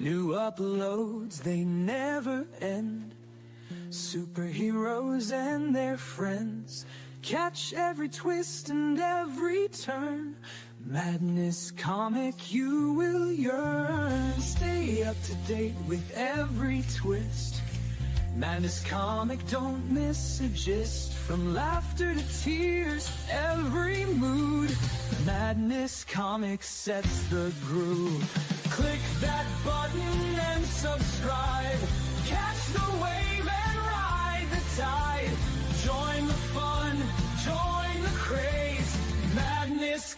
New uploads, they never end. Superheroes and their friends. Catch every twist and every turn. Madness Comic, you will yearn. Stay up to date with every twist. Madness Comic, don't miss a gist. From laughter to tears, every mood. Madness Comic sets the groove. Click that button and subscribe. Catch the wave and ride the tide. Join the fun, join the craze. Madness